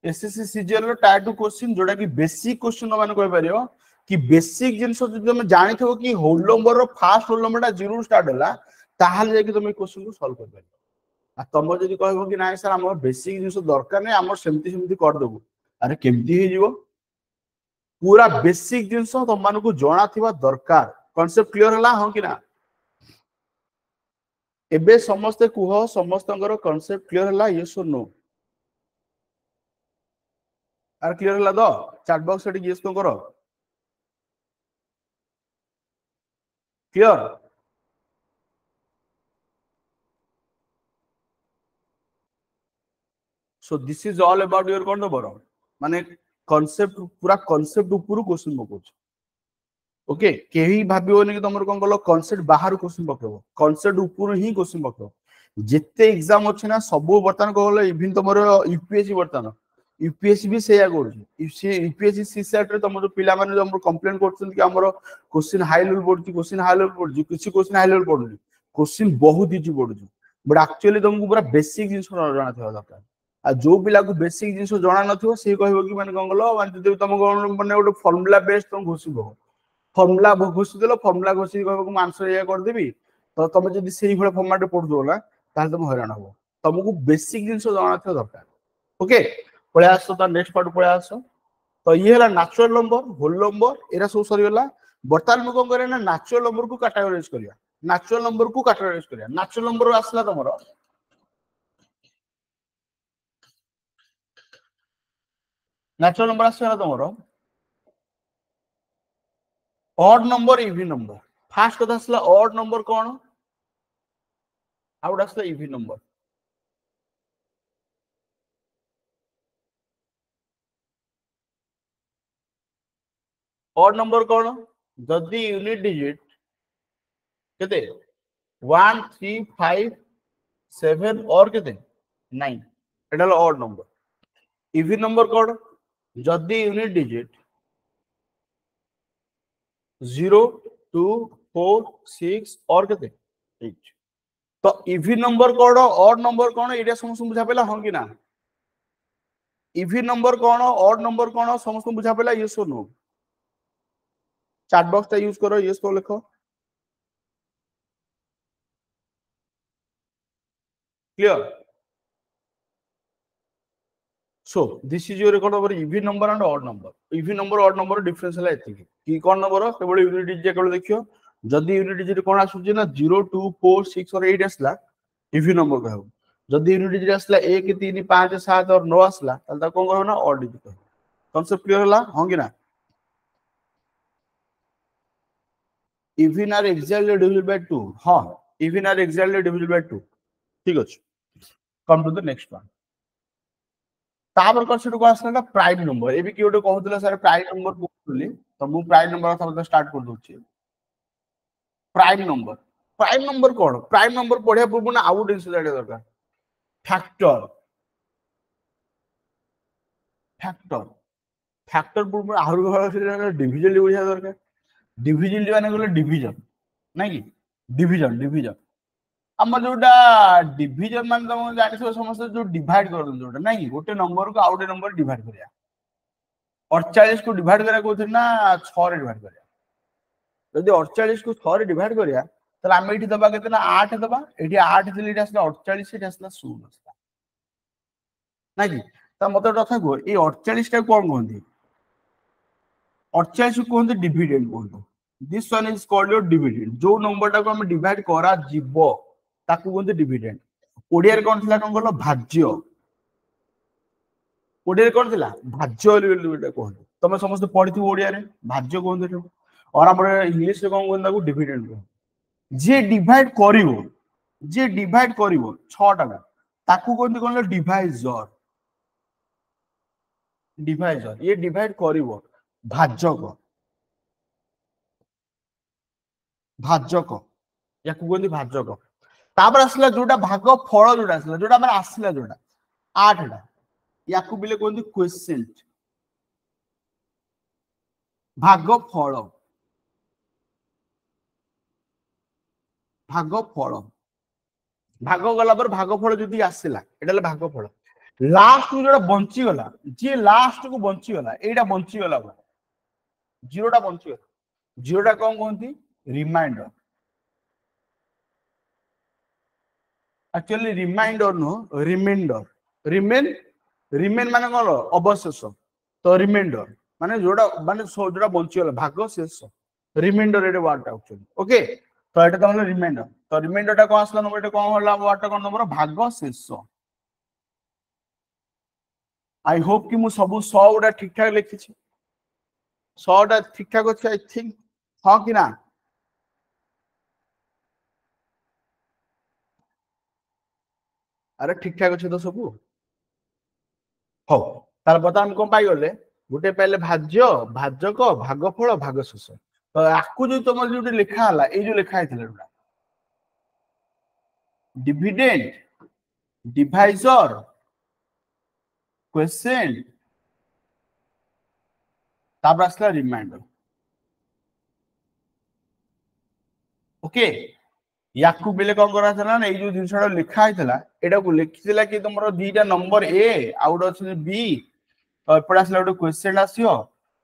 एसएससी सीजीएल रो टायर 2 क्वेश्चन जोडा कि बेसिक क्वेश्चन माने कोइ परियो कि बेसिक जिंस जदि तुम जानिथबो कि whole number row first whole number ता 0 स्टार्ट होला ताहाले जे कि तुम क्वेश्चन को सॉल्व कर पारियो आ तुम जदि कहबो कि नाइ सर हमर बेसिक जिंस दरकार नै हमर सेमति सेमति कर देबो अरे केमति हे जीवो पूरा बेसिक जिंस तुम माने को जणा थिबा दरकार कांसेप्ट क्लियर होला हां कि ना एबे समस्त कुह समस्तंगर कांसेप्ट क्लियर होला यस और नो आर क्लियर होला दो चैट बॉक्स रे यस तो करो clear so this is all about your कोन बर माने कांसेप्ट पूरा कांसेप्ट ऊपर क्वेश्चन पकोछ ओके केही भाबियोनी कि तमर कोन गलो कांसेप्ट बाहर क्वेश्चन पकेबो कांसेप्ट ऊपर ही क्वेश्चन पकेबो जेते एग्जाम अछि ना सब बर्तन को गलो इवन तमर यूपीएससी बर्तन यूपीएससी भी सेया करूची यूपीएससी सीसेट रे तमर पिला माने हमर कंप्लेंट करछन कि हमर क्वेश्चन हाई लेवल पड़ची क्वेश्चन हाई लेवल पड़ची किछि क्वेश्चन हाई लेवल पड़ुनी क्वेश्चन बहुत इजी पड़ुची बट एक्चुअली तुमको पूरा बेसिक जिंस जाना थिबा दरकार आ जो पिला को बेसिक जिंस जाना नथिबो से कहबो कि माने कोन गलो माने जदि तुम माने गोटे फार्मूला बेस्ड तुम घोषिबो फार्मूला घोषि देलो फार्मूला घोषि कहबो कि आंसर या कर देबी तो तुम जदि सेही भले फॉर्मेट पढदो ना ताले तुम हैरान हो तुमको बेसिक जिंस जाना थिबा दरकार ओके पळे आसो ता नेक्स्ट पार्ट पळे आसो तो ये हला नेचुरल नंबर होल नंबर एरा सब सरी गला बर्तमान में कोन करे ना नेचुरल नंबर को कैटेगराइज करिया नेचुरल नंबर को कैटेगराइज करिया नेचुरल नंबर आसला तमरो नेचुरल नंबर आसला तमरो odd number even number first कथा आसला ऑड नंबर कोन आउट आसला इवन नंबर ऑड नंबर कोन जदी यूनिट डिजिट केते 1 3 5 7 और केते 9 एटा ऑड नंबर इवन नंबर कोन जदी यूनिट डिजिट 0 2 4 6 और केते 8 तो इवन नंबर कोन ऑड नंबर कोन एटा समस्त बुझा पेला हां कि ना इवन नंबर कोन ऑड नंबर कोन समस्त बुझा पेला यस और नो चैट बॉक्स ता यूज करो यस को लिखो clear so this is your record over even number and odd number even number odd number difference है एति की कोन नंबर केवल यूनिट डिजिट केवल देखियो जदी यूनिट डिजिट कोन आसुची ना 0 2 4 6 और 8 आसला इवन नंबर कहू जदी यूनिट डिजिट आसला 1 3 5 7 और 9 आसला तल ता कोन कहू ना ऑड डिजिट कांसेप्ट क्लियर होला हां कि ना even are exactly divided by 2 हां even are exactly divided by 2 ठीक अछि come to the next one तापर कनसेप्ट को आसला प्राइम नंबर एबी कि ओटे कहउतला सर प्राइम नंबर बोलली तो मु प्राइम नंबर सब स्टार्ट कर दोछि प्राइम नंबर कोन प्राइम नंबर पढिया पूर्व ना आउट इंस जाडे दरकार फैक्टर फैक्टर पूर्व आहुरी भल डिविजन बुझा दरकार डिविजन माने गले डिविजन ना कि डिविजन डिविजन आम जोटा डिविजन मान तुम जान समस्त जो डिवाइड कर जोटा ना कि गोटे नंबर को आउ गोटे नंबर डिवाइड करिया 48 को डिवाइड करा कहते ना 6 रे डिवाइड करिया जदि 48 को 6 रे डिवाइड करिया ताले आमे एठी दबा केतना 8 दबा एठी 8 दिले एठी आसला 48 एठी आसला 16 आसला ना कि त मते कथा को ए 48 टा कोन कहंती 48 को कहंती डिविडेंड कहंती this one is called your dividend जो नंबर टा को हम डिवाइड करा जीवो ताकू कहंती डिविडेंड ओडिया रे कोन थिला कोन कहलो भाज्य ओडिया रे कोन थिला भाज्य बेटा कहंती तमे समस्त पढिथि ओडिया रे भाज्य कहंती और हमर इंग्लिश रे कोन कहंता को डिविडेंड जे डिवाइड करिवो 6 टा ताकू कहंती कोन डिवाइजर डिवाइजर ये डिवाइड करिवो भाजक भाजक याकू कहंती भाजक तापर आसला जोटा भाग फल जोटा आसला जोटा माने आसला जोटा 8 टा याकू बिले कहंती क्वेश्चन भाग फल भाग गला पर भाग फल जदी आसला एटाले भाग फल लास्ट को जोटा बंची गला जे लास्ट को बंची गला एटा बंची गला जीरोटा बंची गला जीरोटा कोन कहंती remainder actually remainder no remainder remain माने कोन अवशेष तो रिमाइंडर माने जोटा बंची गला भाग शेष रिमाइंडर एटे वर्ड एक्चुअली ओके तो एटा तमले रिमाइंडर तो रिमाइंडर टा कोन आसला नंबर एटा कोन होला वर्ड टा कोन नंबर भाग शेष आई होप कि मु सब 100 उडा ठीक ठाक लिखि छी 100 टा ठीक ठाक अछि आई थिंक हां कि ना अरे ठीक ठाक अछि तो सब हो तार बता हम कोन पाई गले गुटे पहले भाज्य भाजक भागफल भागशेष तो आकु जो तुम जो लिखा हला ए जो लिखा हैतिला डिविडेंड डिवाइजर क्वेश्चन तापर आसला रिमाइंडर ओके याकू बेले कोन करा थला ना ए जो जिनसडा लिखा हैतिला एटा को लिखितिला कि तुमरो दीटा नंबर ए आउट अछि बी तो एपडा आसला गोटे क्वेश्चन आसियो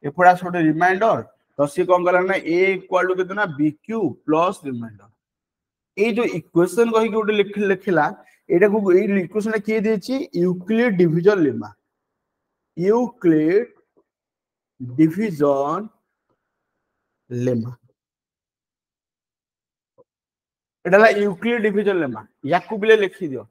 एपडा आस गोटे रिमाइंडर तो सी कोन करा ना ए इक्वल टू कितना बी क्यू प्लस रिमाइंडर ए जो इक्वेशन कहि गोटे लिखिला एटा को ए इक्वेशन के देछि Euclid division lemma Euclid division lemma एटाला यूक्लिड डिवीजन लेमा याकू बिले लिखि दियो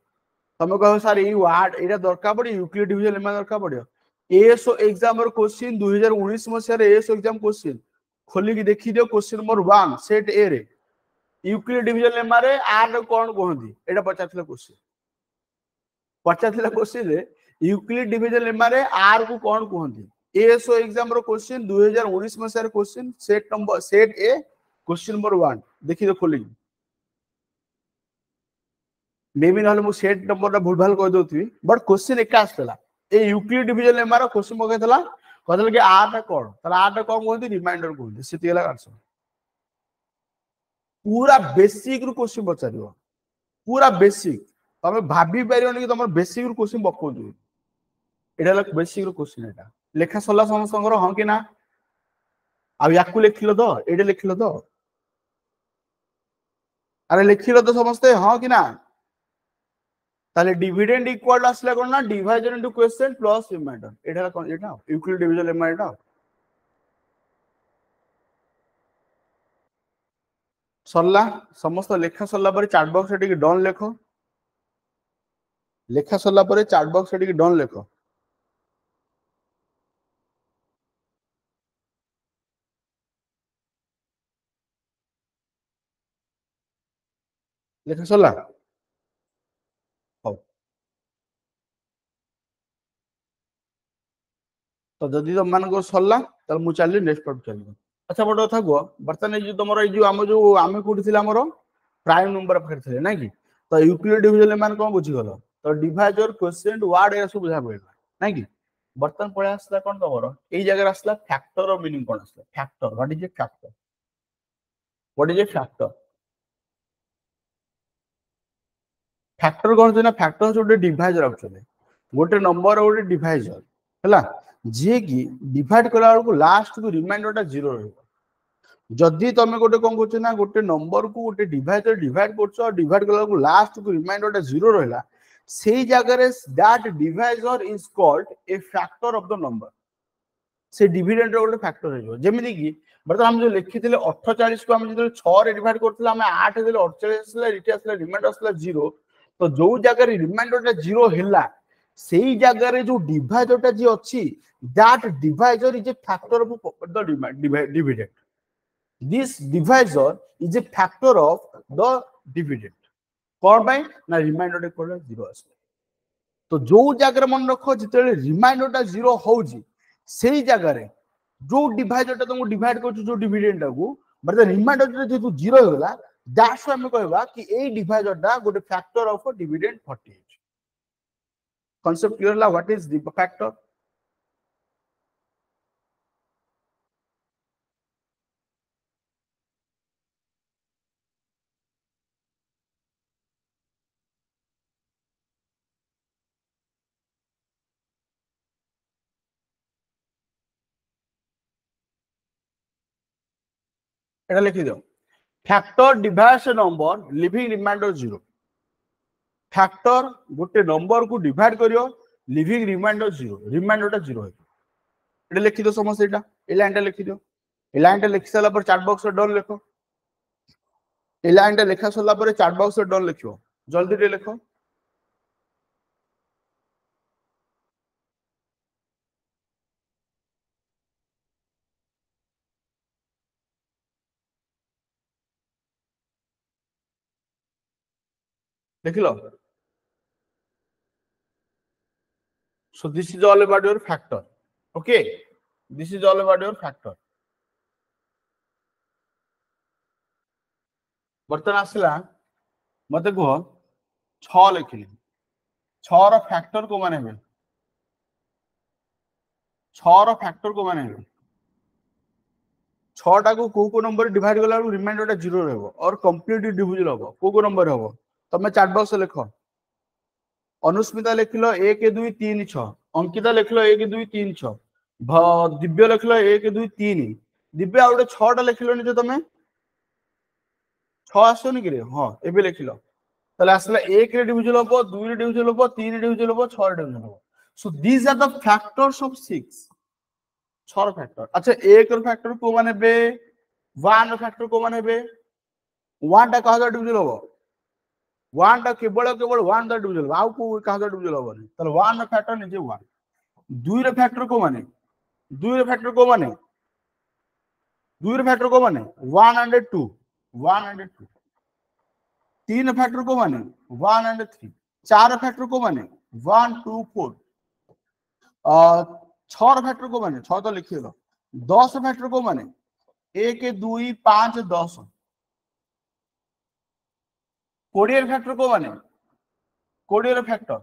तमे कहो सर ई वर्ड एटा दरकार पड़ी यूक्लिड डिवीजन लेमा दरकार पड़ियो एएसओ एग्जाम रो क्वेश्चन 2019 मसिया रे एएसओ एग्जाम क्वेश्चन खोली की देखि दियो क्वेश्चन नंबर 1 सेट ए रे यूक्लिड डिवीजन लेमा रे आर कोन कहंदी एटा पचाथिला क्वेश्चन रे यूक्लिड डिवीजन लेमा रे आर को कोन कहंदी एएसओ एग्जाम रो क्वेश्चन 2019 मसिया रे क्वेश्चन सेट ए क्वेश्चन नंबर 1 देखि दो खोली मेबी नहले मु सेट नंबर रा भूल भाल कह दोथि बट क्वेश्चन एका आस्तला ए यूक्लिड डिवीजन लेमा रो क्वेश्चन मगैतला कहतला कि आर टा कोन तला आर टा कोन कहंदी रिमाइंडर कहंदी सेति गेला आंसर पूरा बेसिक रु क्वेश्चन बचारियो पूरा बेसिक तमे भाबी पारियोनी कि तमर बेसिक रु क्वेश्चन बको दु एटा लक बेसिक रु क्वेश्चन एटा लेखा सल्ला समस्तंगर हां कि ना आ याकू लिखिलो तो एडे लिखिलो तो अरे लिखिलो तो समस्ते हां कि ना ताले डिविडेंड इक्वल आसला कोन ना division into question plus remainder एटा कोन एटा यूक्लिड डिवीजन लेमा एटा सल्ला समस्त लेखा सल्ला पर चैट बॉक्स एटी डन लेखो लेखा सल्ला पर चैट बॉक्स एटी डन लेखो लेखा सल्ला हो तो जदि तुम मान को सल्ला त मु चली नेक्स्ट पार्ट चली अच्छा बड़ कथा को बर्तन जो तुम जो आम कोठी हमर प्राइम नंबर पाखे थे ना कि तो यूक्लिड डिवीजन मान कोन बुझी गलो तो डिवाइजर क्वेश्चन वर्ड ए सब बुझा पड़ला ना कि बर्तन पळे आसला कोन तमरो एई जगह आसला फैक्टर ऑफ मीनिंग कोन आसला factor what is a factor what is a factor factor कोन छै ना फैक्टर गोटे डिवाइजर एक्चुअली गोटे नंबर गोटे डिवाइजर हैला जे कि डिवाइड कला को लास्ट को रिमाइंडर टा 0 रहबो जदि तुम गोटे कौन कर ना गोटे नंबर को गोटे डिवाइजर डिवाइड कर डिवाइड कला को लास्ट को रिमाइंडर टा 0 रहला सेही जगह that divisor is called a factor of the number से डिविडेंड रो गोटे फैक्टर है जेमिति कि बर्तमान हम जो लिखिथिले 48 को हम जो 6 रे डिवाइड करथिला हम 8 देले 48 आसला रिटी आसला रिमाइंडर आसला 0 तो जो जगह रे रिमाइंडर टा 0 हैला सेही जगह रे जो डिवाइजर टा जे अछि that divisor is a factor of the dividend this divisor is a factor of the dividend कौन by ना रिमाइंडर टे कोला 0 आसला तो जो जगह मन रखो जिते रिमाइंडर टा 0 होउजी सेही जगह रे जो डिवाइजर टा तुमको डिवाइड करछु जो डिविडेंड को बट रिमाइंडर टा जो 0 होला दैट्स व्हाई हम कहबा कि ए डिवाइजर टा गोटे factor of a dividend 48 concept clear ला व्हाट इज द फैक्टर एटा लिखि दो factor divides a number living remainder 0 factor गोटे नंबर को डिवाइड करियो लिविंग रिमाइंडर 0 रिमाइंडर टा 0 है एटा लिखि दो समझ एटा ए लाइन टा लिखि दो ए लाइन टा लिखि साला पर चैट बॉक्स रे डन लिखो ए लाइन टा लिखा सला पर चैट बॉक्स रे डन लिखियो जल्दी रे लिखो देखिलो so this is all about your factor okay this is all about your factor बर्तन आसला मते कहो 6 लिखिली 6 रो फैक्टर को माने बे 6 रो फैक्टर को माने बे 6 टा को नंबर डिवाइड गला रिमाइंडर टा 0 रहबो और कंप्लीट डिविजन होबो को नंबर होबो तमे चैट बॉक्स लिखो अनुस्मिता लिखलो 1 2 3 6 अंकिता लिखलो 1 2 3 6 दिव्य लिखलो 1 2 3 दिव्य आउटे 6 टा लिखलो नि जे तमे 6 आसोनी कि रे हां एबे लिखलो तले आसला 1 रे डिविजन होबो 2 रे डिविजन होबो 3 रे डिविजन होबो 6 रे डिविजन होबो so these are the factors of 6 6 रो फैक्टर अच्छा 1 रो फैक्टर को माने बे 1 रो फैक्टर को माने बे 1 टा कहा डिविजन होबो 1 टा केवल 1 दा डिविजन आउ को कहा डिविजन होबो तले 1 रो फैक्टर निजे 1 2 रो फैक्टर को माने 2 रो फैक्टर को माने 2 रो फैक्टर को माने 1 and 2 1 and 2 3 फैक्टर को माने 1 and 3 4 फैक्टर को माने 1 2 4 6 फैक्टर को माने 6 तो लिखिए लो 10 फैक्टर को माने 1 2 5 10 20 फैक्टर को माने 20 फैक्टर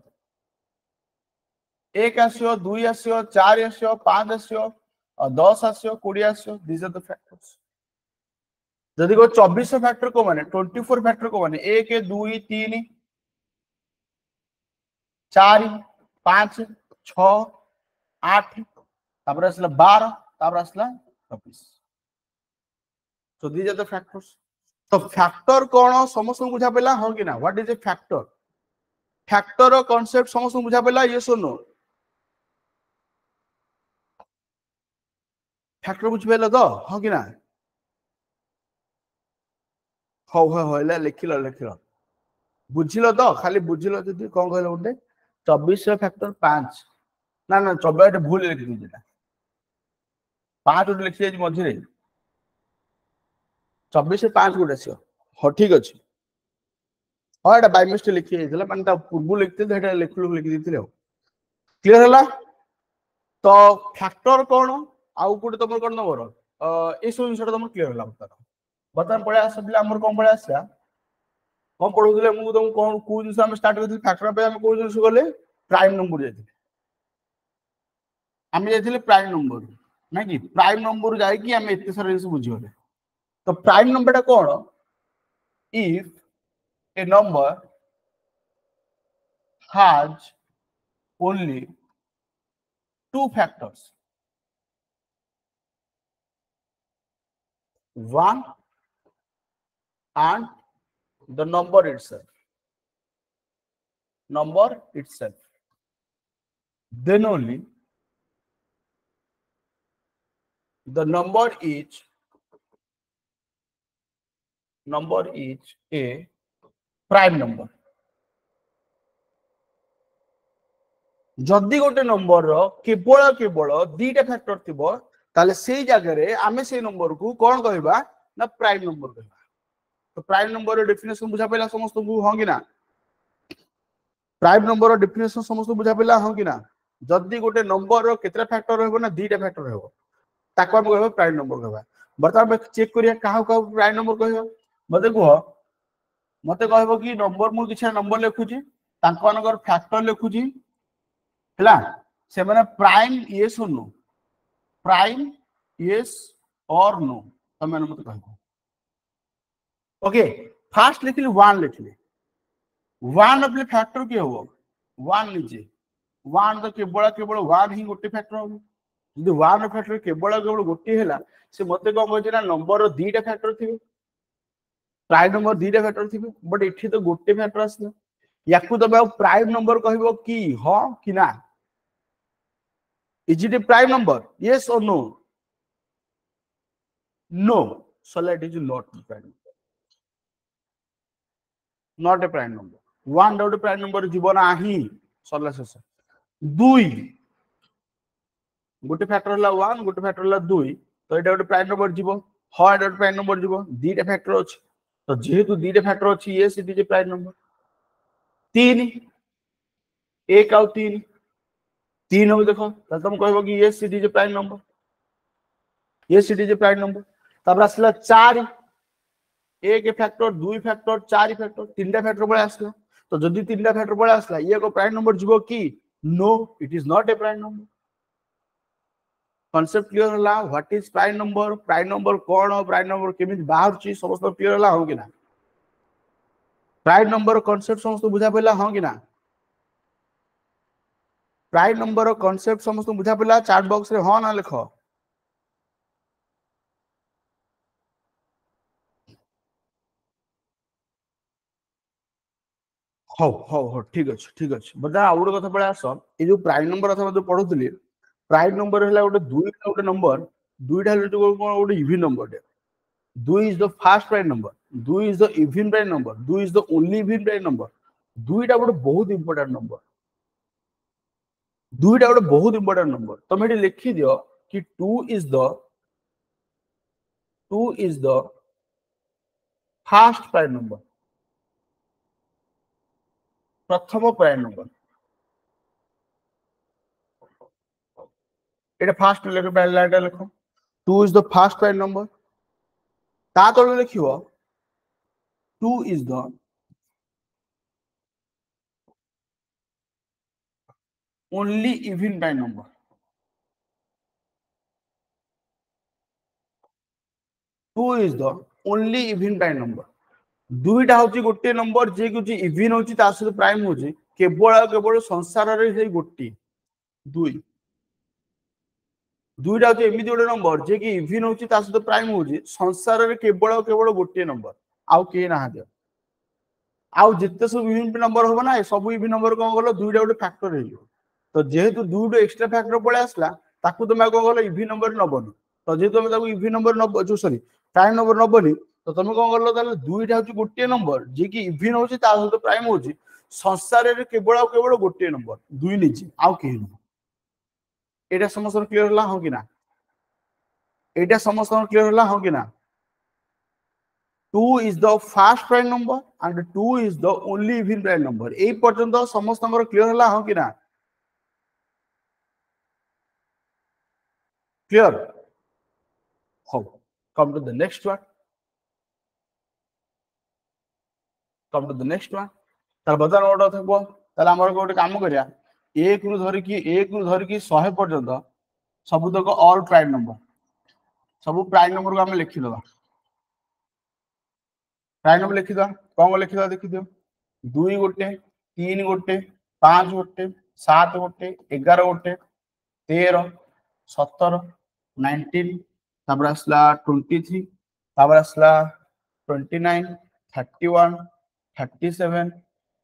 1 आसियो 2 आसियो 4 आसियो 5 आसियो 10 आसियो 20 आसियो दिस आर द फैक्टर्स जदि को 24 फैक्टर को माने 24 फैक्टर को माने 1 2 3 4 5 6 8 तापर असला 12 तापर असला 24 so these are the factors तो फैक्टर कोन समस्त बुझा पेला हो कि ना what is a factor factor concept समस्त बुझा पेला यस और नो फैक्टर बुझ पेला तो हो कि ना हो लिखिल बुझिल तो खाली बुझिल जदि कोन कहले उठे 24 फैक्टर 5 ना ना 24 भूल लिखि दिजेटा 5 उठ लिखि जाई मझिरे 24 5 गुड आसियो हो ठीक अछि हां एटा बाय मिस्टेक लिखि जाइतला माने ता पूर्व लिखते हेटा लिखलु लिखि दिथिले क्लियर हला तो फैक्टर कोन आउ कोटे तमर कोन नंबर ए सब जिनसटा तमर क्लियर हला बता पळे आसबिला हमर कोन पळे आसा कोन पढुले मु तुम कोन को जिनस हम स्टार्ट करथि फैक्टर पे हम को जिनस गले प्राइम नंबर जाइथि आम जाइए प्राइम नंबर ना कि प्राइम नंबर जाकि आम एत सारा जिन बुझे तो प्राइम नंबर कौन if A number has only two factors, one and the number itself, then only the number is a prime number. जदि गोटे नंबर केवल केवल दीटा फैक्टर थिबो ताले सेई जगह रे आमे सेई नंबर को कोन कहबा ना प्राइम नंबर कहबा तो प्राइम नंबर डेफिनेशन बुझा पइला समस्त को हां कि ना प्राइम नंबर डेफिनेशन समस्त बुझा पइला हां कि ना जदि गोटे नंबर केतरा फैक्टर रहबो ना दीटा फैक्टर रहबो ताको हम कहबा प्राइम नंबर कहबा बता हम चेक करिया काहा का प्राइम नंबर कहबा मते कहबो कि नंबर मु किछा नंबर लिखुची ताको अनगर फैक्टर लिखुची हला से माने प्राइम यस और नो प्राइम यस और नो तो मैंने मत कहबो ओके फास्ट लिखली 1 लिखली 1 अपने फैक्टर के हो 1 लीजिए 1 तो केवल 1 ही गोटे फैक्टर हो यदि 1 फैक्टर केवल गोटे हैला से मते को कहै ना नंबर दीटा फैक्टर थिबे प्राइम नंबर दीटा फैक्टर थिबे बट एठी तो गोटे फैक्टर आसला याकू तो प्राइम नंबर कहबो कि हां कि ना is it a prime number yes or no no so let it is not a prime number not a prime number one dot prime number जीवन आही सरला शेष दुई गोटे फैक्टर हला 1 गोटे फैक्टर हला 2 तो एटा गोटे प्राइम नंबर जीवो हां एटा गोटे प्राइम नंबर जीवो दीटा फैक्टर अछि तो जेहेतु दीटा फैक्टर अछि ये it is a prime number 3 1 और 3 3 हो देखो त तुम कहबो कि ये it is a prime number ये it is a prime number तब आसला 4 एक फैक्टर 2 फैक्टर 4 फैक्टर 3टा फैक्टर बळे आसला तो जदि 3टा फैक्टर बळे आसला ये को प्राइम नंबर जीवो कि no it is not a prime number concept clear होला व्हाट इज प्राइम नंबर कोन प्राइम नंबर केमिति बाहर छी समस्त क्लियर होला हो कि ना प्राइम नंबर कॉन्सेप्ट समस्त बुझा पइला हो कि ना प्राइम नंबर कॉन्सेप्ट समस्त बुझा पइला चैट बॉक्स रे हां ना लिखो हो ठीक अछि बता आ गोटे कथा पळे आसो ए जो प्राइम नंबर अथवा जो पढुतली प्राइम नंबर हैला गोटे दुईटा गोटे नंबर दुईटा जो गोटे even number 2 is the first prime number 2 is the even prime number 2 is the only even prime number दुईटा गोटे बहुत इंपोर्टेंट नंबर दुईटा गोटे बहुत इंपोर्टेंट नंबर तुम एठी लिखि दियो कि 2 is the first prime number प्रथम प्राइम नंबर एटा फर्स्ट लेखो पहला एटा लिखो 2 is the first prime number ता तळे लिखियो 2 is the only even prime number 2 is the only even prime number दुईटा होची गोटे नंबर जे कि इवन होची ता सहित प्राइम होची केवल संसार रे से गोटी दुई दुईटा होची एमिति गोटे नंबर जे कि इवन होची ता सहित प्राइम होची संसार रे केवल गोटे नंबर आउ के ना दे आउ जिते सब इवन नंबर होबो ना सब इवन नंबर कोन गलो दुईटा गोटे फैक्टर हे तो जेहेतु दुईटा एक्स्ट्रा फैक्टर पळे आसला ताकू तुम कोन गलो इवन नंबर नबनी तो जे तुम ताकू इवन नंबर नब जो सॉरी प्राइम नंबर नबनी तो तुम कोन गलो ताले दुईटा होची गोटे नंबर जे कि इवन होची ता सहित प्राइम होची संसार रे केवल गोटे नंबर दुई निजी आउ के न एटा समस्त क्लियर होला हो कि ना एटा समस्त क्लियर होला हो कि ना 2 is the first prime number and 2 is the only even prime number ए पर्यंत समस्त क्लियर होला हो कि ना क्लियर हो come to the next one तार बता नोट थबो ताले हमर गोटे काम करिया 1 रु धरि कि 1 पर्यंत सबुतक ऑल प्राइम नंबर सब प्राइम नंबर को आम लिखिदबा प्राइम नंबर लिखिद कौन लिखिद देखी दियो 2 गोटे 3 गोटे 5 गोटे 7 गोटे 11 गोटे 13 17 19 तापर आसला 23 तापर आसला 29 31 37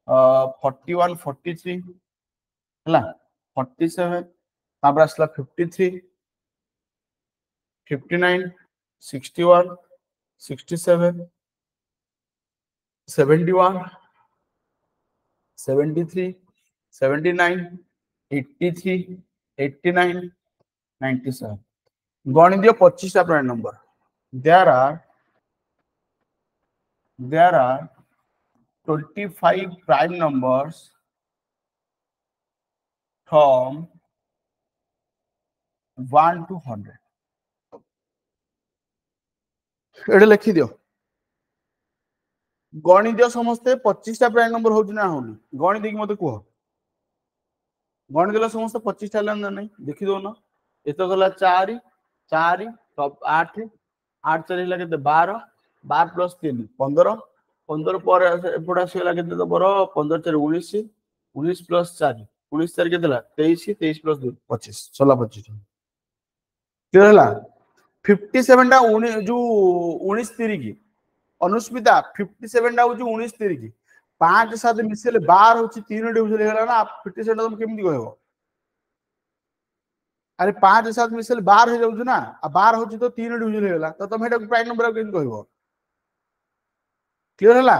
41 43 हला 47 तापर आसला 53 59 61 67 71 73 79 83 89 97 गणि दियो 25 prime number there are 25 prime numbers from 1 to 100 एडे लिखि दियो गणि दियो समस्ते 25 टा प्राइम नंबर होउछ ना होनी गणि देखि मते कुह गणि दिला समस्त 25 टा लान नहीं देखि दो ना एतो गला 4 4 तब 8 8 4 हिला केते 12 12 प्लस 3 15 15 पर एपडा से लागे तो बरो 15 4 19 19 प्लस 4 19 4 केते ला 23 23 प्लस 2 25 16 25 क्लियर हला 57 टा जो 19 3 की अनुस्मिता 57 टा हो जो 19 3 की 5 7 मिसले 12 होची 3 डिविजन हेला ना 57 तुम केमि कहबो अरे 5 7 मिसले 12 हो जाउ ना आ 12 होची तो 3 डिविजन हेला तो तुम हेटा प्राइम नंबर केमि कहबो क्लियर हला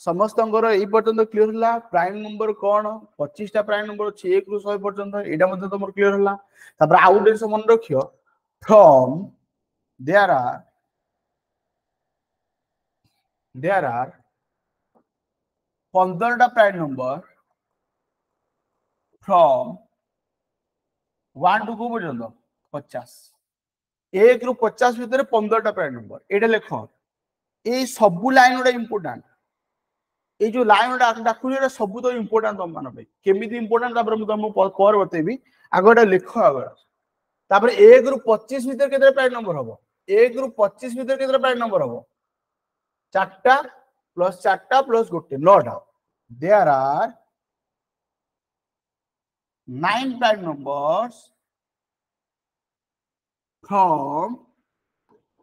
समस्त पर्यटन क्लियर हला प्राइम नंबर कौन 25 टा प्राइम नंबर अछि 1 रु 100 पर्यंत एटा मध्ये तुम क्लियर हला तापर आउट से मन रखियो फ्रॉम देयर आर 15 टा प्राइम नंबर फ्रॉम 1 टू को पर्यंत 50 1 रु 50 भीतर 15 टा प्राइम नंबर एटा लिखो ए सब लाइन उडा इंपोर्टेंट ये जो लाइन डाकुनी सब तो इंपोर्टेंट तुम मान केमी इंपोर्टेंट तुम पर बतेबी आगे लिख आगे तापर 1 रु 25 भीतर केते प्राइम नंबर हम 1 रु 25 भीतर केते प्राइम नंबर हम 4टा प्लस 4टा प्लस गोटे 9टा there are 9 prime numbers from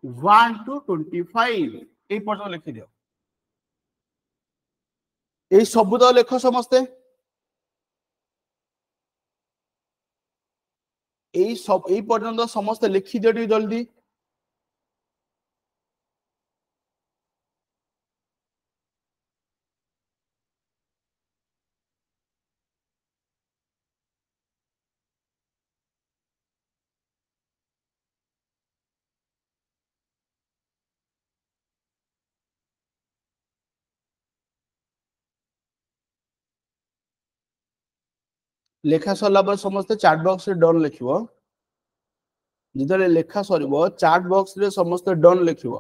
1 to 25 ए पर्यंत लिखि दियो ए सब तो लेख समस्ते ए सब ए पर्यंत समस्ते लिखि दियो जल्दी लेखा सरला पर समस्ते चैट बॉक्स रे डन लिखिबो जितले लेखा सरीबो चैट बॉक्स रे समस्ते डन लिखिबो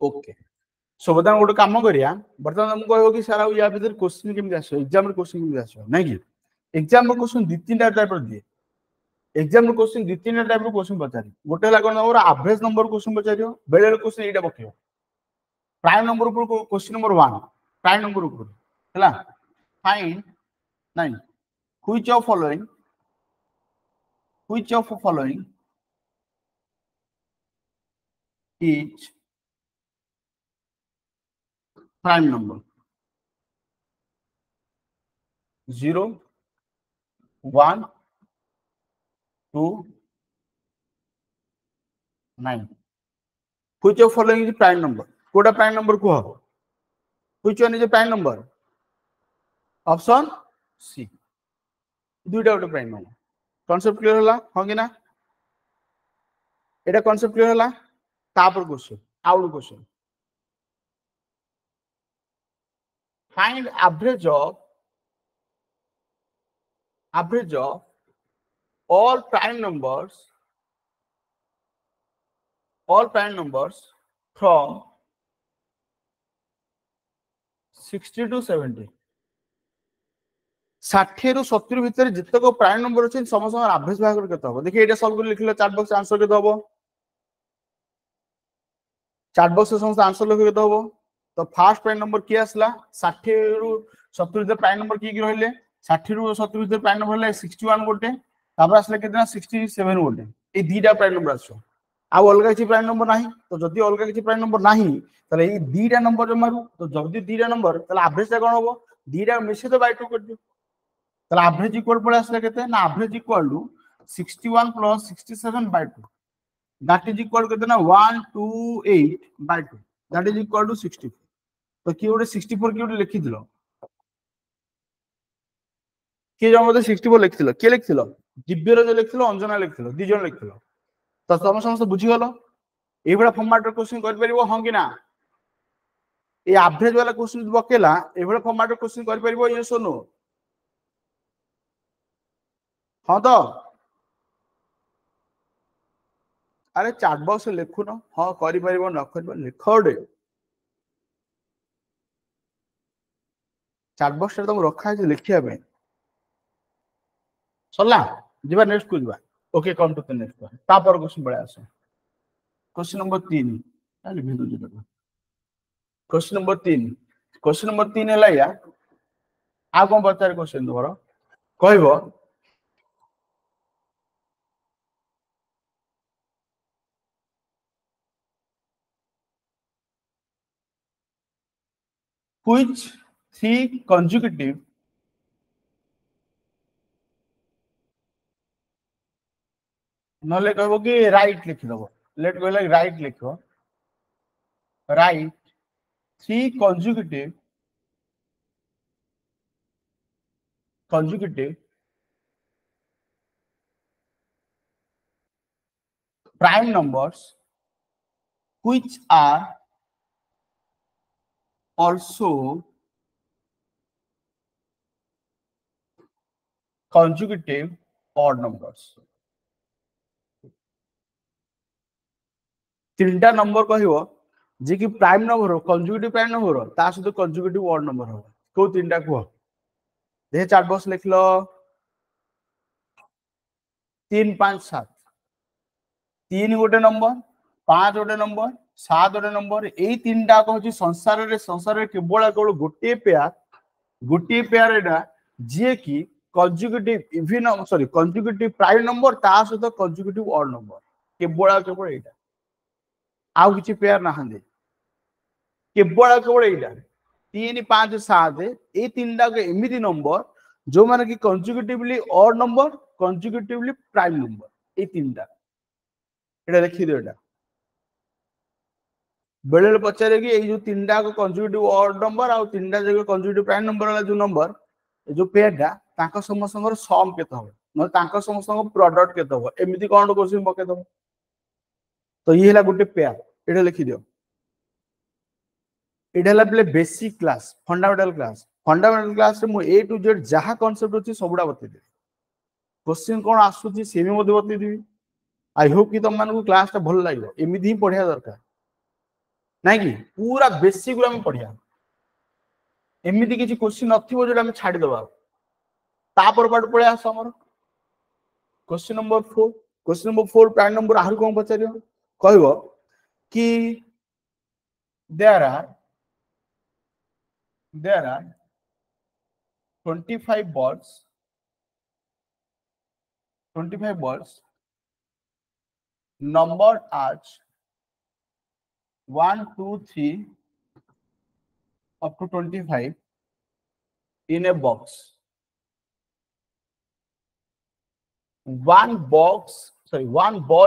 ओके सो बता गोटे काम करिया बर्तमान हम कहबो कि सारा या भीतर क्वेश्चन केमि आसो एग्जाम रे क्वेश्चन केमि आसो नै कि एग्जाम रे क्वेश्चन दि तीनटा टाइप रो दिए एग्जाम रे क्वेश्चन दि तीनटा टाइप रो क्वेश्चन पचारी गोटे ला कोन हमर एवरेज नंबर क्वेश्चन पचारियो बेले क्वेश्चन एटा बकियो प्राइम नंबर ऊपर क्वेश्चन नंबर 1 प्राइम नंबर ऊपर हला find 9 which of following is prime number 0 1 2 9 which of following is prime number कोटा प्राइम नंबर को which one is prime number option C दुईटा गोटे प्राइम नंबर कॉन्सेप्ट क्लियर होला हां कि ना एटा कॉन्सेप्ट क्लियर होला तापर question out question find average of all prime numbers from 60 to 70 60 रु 70 भितर जितक प्राइम नंबर अछि समस्त एवरेज भाग केते हो देखिए एटा सॉल्व कर लिखले चैट बॉक्स आंसर केते हो चैट बॉक्स से समस्त आंसर लिख केते हो तो फर्स्ट प्राइम नंबर की आसला 60 रु 70 भितर प्राइम नंबर की रहले 60 रु 70 भितर प्राइम नंबर ले 61 गोटे तापर आसले केतना 67 गोटे ए दीटा प्राइम नंबर आछो आ अलग किसी प्राइम नंबर नाही तो जदी अलग किसी प्राइम नंबर नाही तले ए दीटा नंबर जमारू तो जदी दीटा नंबर तले एवरेज ता कोन होबो दीटा मिसे तो बाय 2 कर दियो तले एवरेज इक्वल पळे आसले केते ना average equal to 61 plus 67 by 2 that is equal केते ना 128 by 2 that is equal to 64 तो की ओडे 64 की ओडे लिखि दिलो के जो मते 64 लिखिथिलो के लिखिथिलो दिव्यर जो लिखिथिलो अंजना लिखिथिलो दि जण लिखिथिलो तो तुम समस्त बुझी गलो ए बडा फॉर्मेट क्वेश्चन कर परिबो हां कि ना ए एवरेज वाला क्वेश्चन बकेला ए बडा फॉर्मेट क्वेश्चन कर परिबो यस और नो हां तो अरे चैट बॉक्स लिखु न हां करि परिबो न करिबो लिखोडे चैट बॉक्स रे तुम रखा है लिखिया पे सल्ला जिबा नेक्स्ट को जिबा okay come to the next तापर क्वेश्चन बडा आसे क्वेश्चन नंबर 3 आले भेदु जिबा क्वेश्चन नंबर 3 हला या आ कोन पचार क्वेश्चन तोरो कहबो which three consecutive नले कहबो कि राइट लिख दबो लेट गो लाइक राइट लिखो right three consecutive prime numbers which are also consecutive odd numbers तीनटा नंबर कहबो जे कि प्राइम नंबर हो कंजुगेटिव प्राइम नंबर हो ता सहित कंजुगेटिव ऑड नंबर हो को तीनटा को दे चार बॉक्स लिख लो 3 5 7 3 गोटे नंबर 5 गोटे नंबर 7 गोटे नंबर ए तीनटा को होची संसार रे केवल गोटे पेयर एटा जे कि conjugative even sorry conjugative prime number ता सहित कंजुगेटिव ऑड नंबर केवल एटा आउ किछि पेयर ना हंदे केवल एटा 3 5 7 ए तीनटा को एमिति नंबर जो माने कि consecutively odd number consecutively prime number ए तीनटा एटा लिखि दियो एटा बेले पचारे कि ए जो तीनटा को कंजुगेटिव ऑड नंबर आ तीनटा जगह कंजुगेटिव प्राइम नंबर वाला जो नंबर जो पेयरटा ताका समस्तंगर सम केते हो न ताका समस्तंग प्रोडक्ट केते हो एमिति कोन क्वेश्चन पके दो तो ये हला गुटे पेयर एटा लिखि दियो एटा हला play basic class fundamental class रे मु ए टू जेड जहा कांसेप्ट अछि सबुडा बते दे क्वेश्चन कोन आसुची सेमी मध्ये बते दिबी आई होप कि तुम मानको क्लास ता भल लागो एमिति ही पढिया दरकार नाही कि पूरा बेसिक गुला हम पढिया एमिति किछि क्वेश्चन नथिबो जेटा हम छाडी दबा तापर पाट पळे आस हमर क्वेश्चन नंबर 4 प्राइम नंबर आहु कोन पचारियो कहबो कि there are 25 balls numbered as 1 2 3 up to 25 in a box. One ball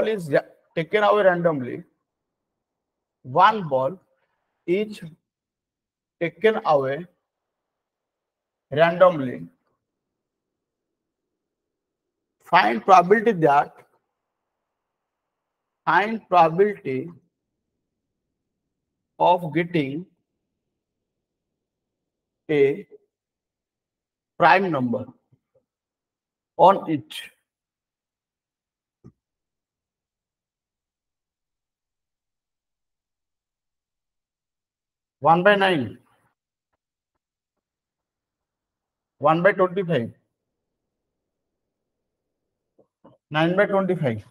is taken away randomly. One ball is taken away randomly find probability of getting a prime number on it. One by 9, 1 by 25, 9 by 25,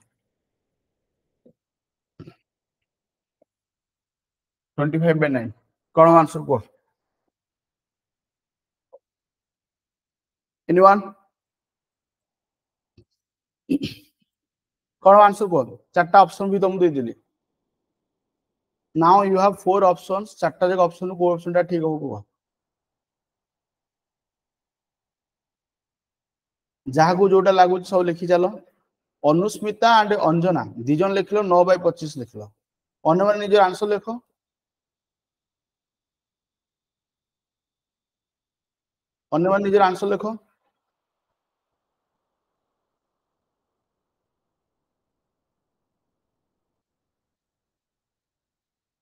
25 by 9. कौन answer को? Anyone? कौन answer को? चारटा option भी तुम दे दिली. Now you have 4 options. चारटा जगह option को option टा ठीक होगा. जहाँ को जोटा लागू सब लिखि चलो. अनुस्मिता एंड अंजना दिजन लिख लो 9 by 25 लिख लो. अन्य माने निजर आंसर लिखो. अन्य माने निजर आंसर लिखो.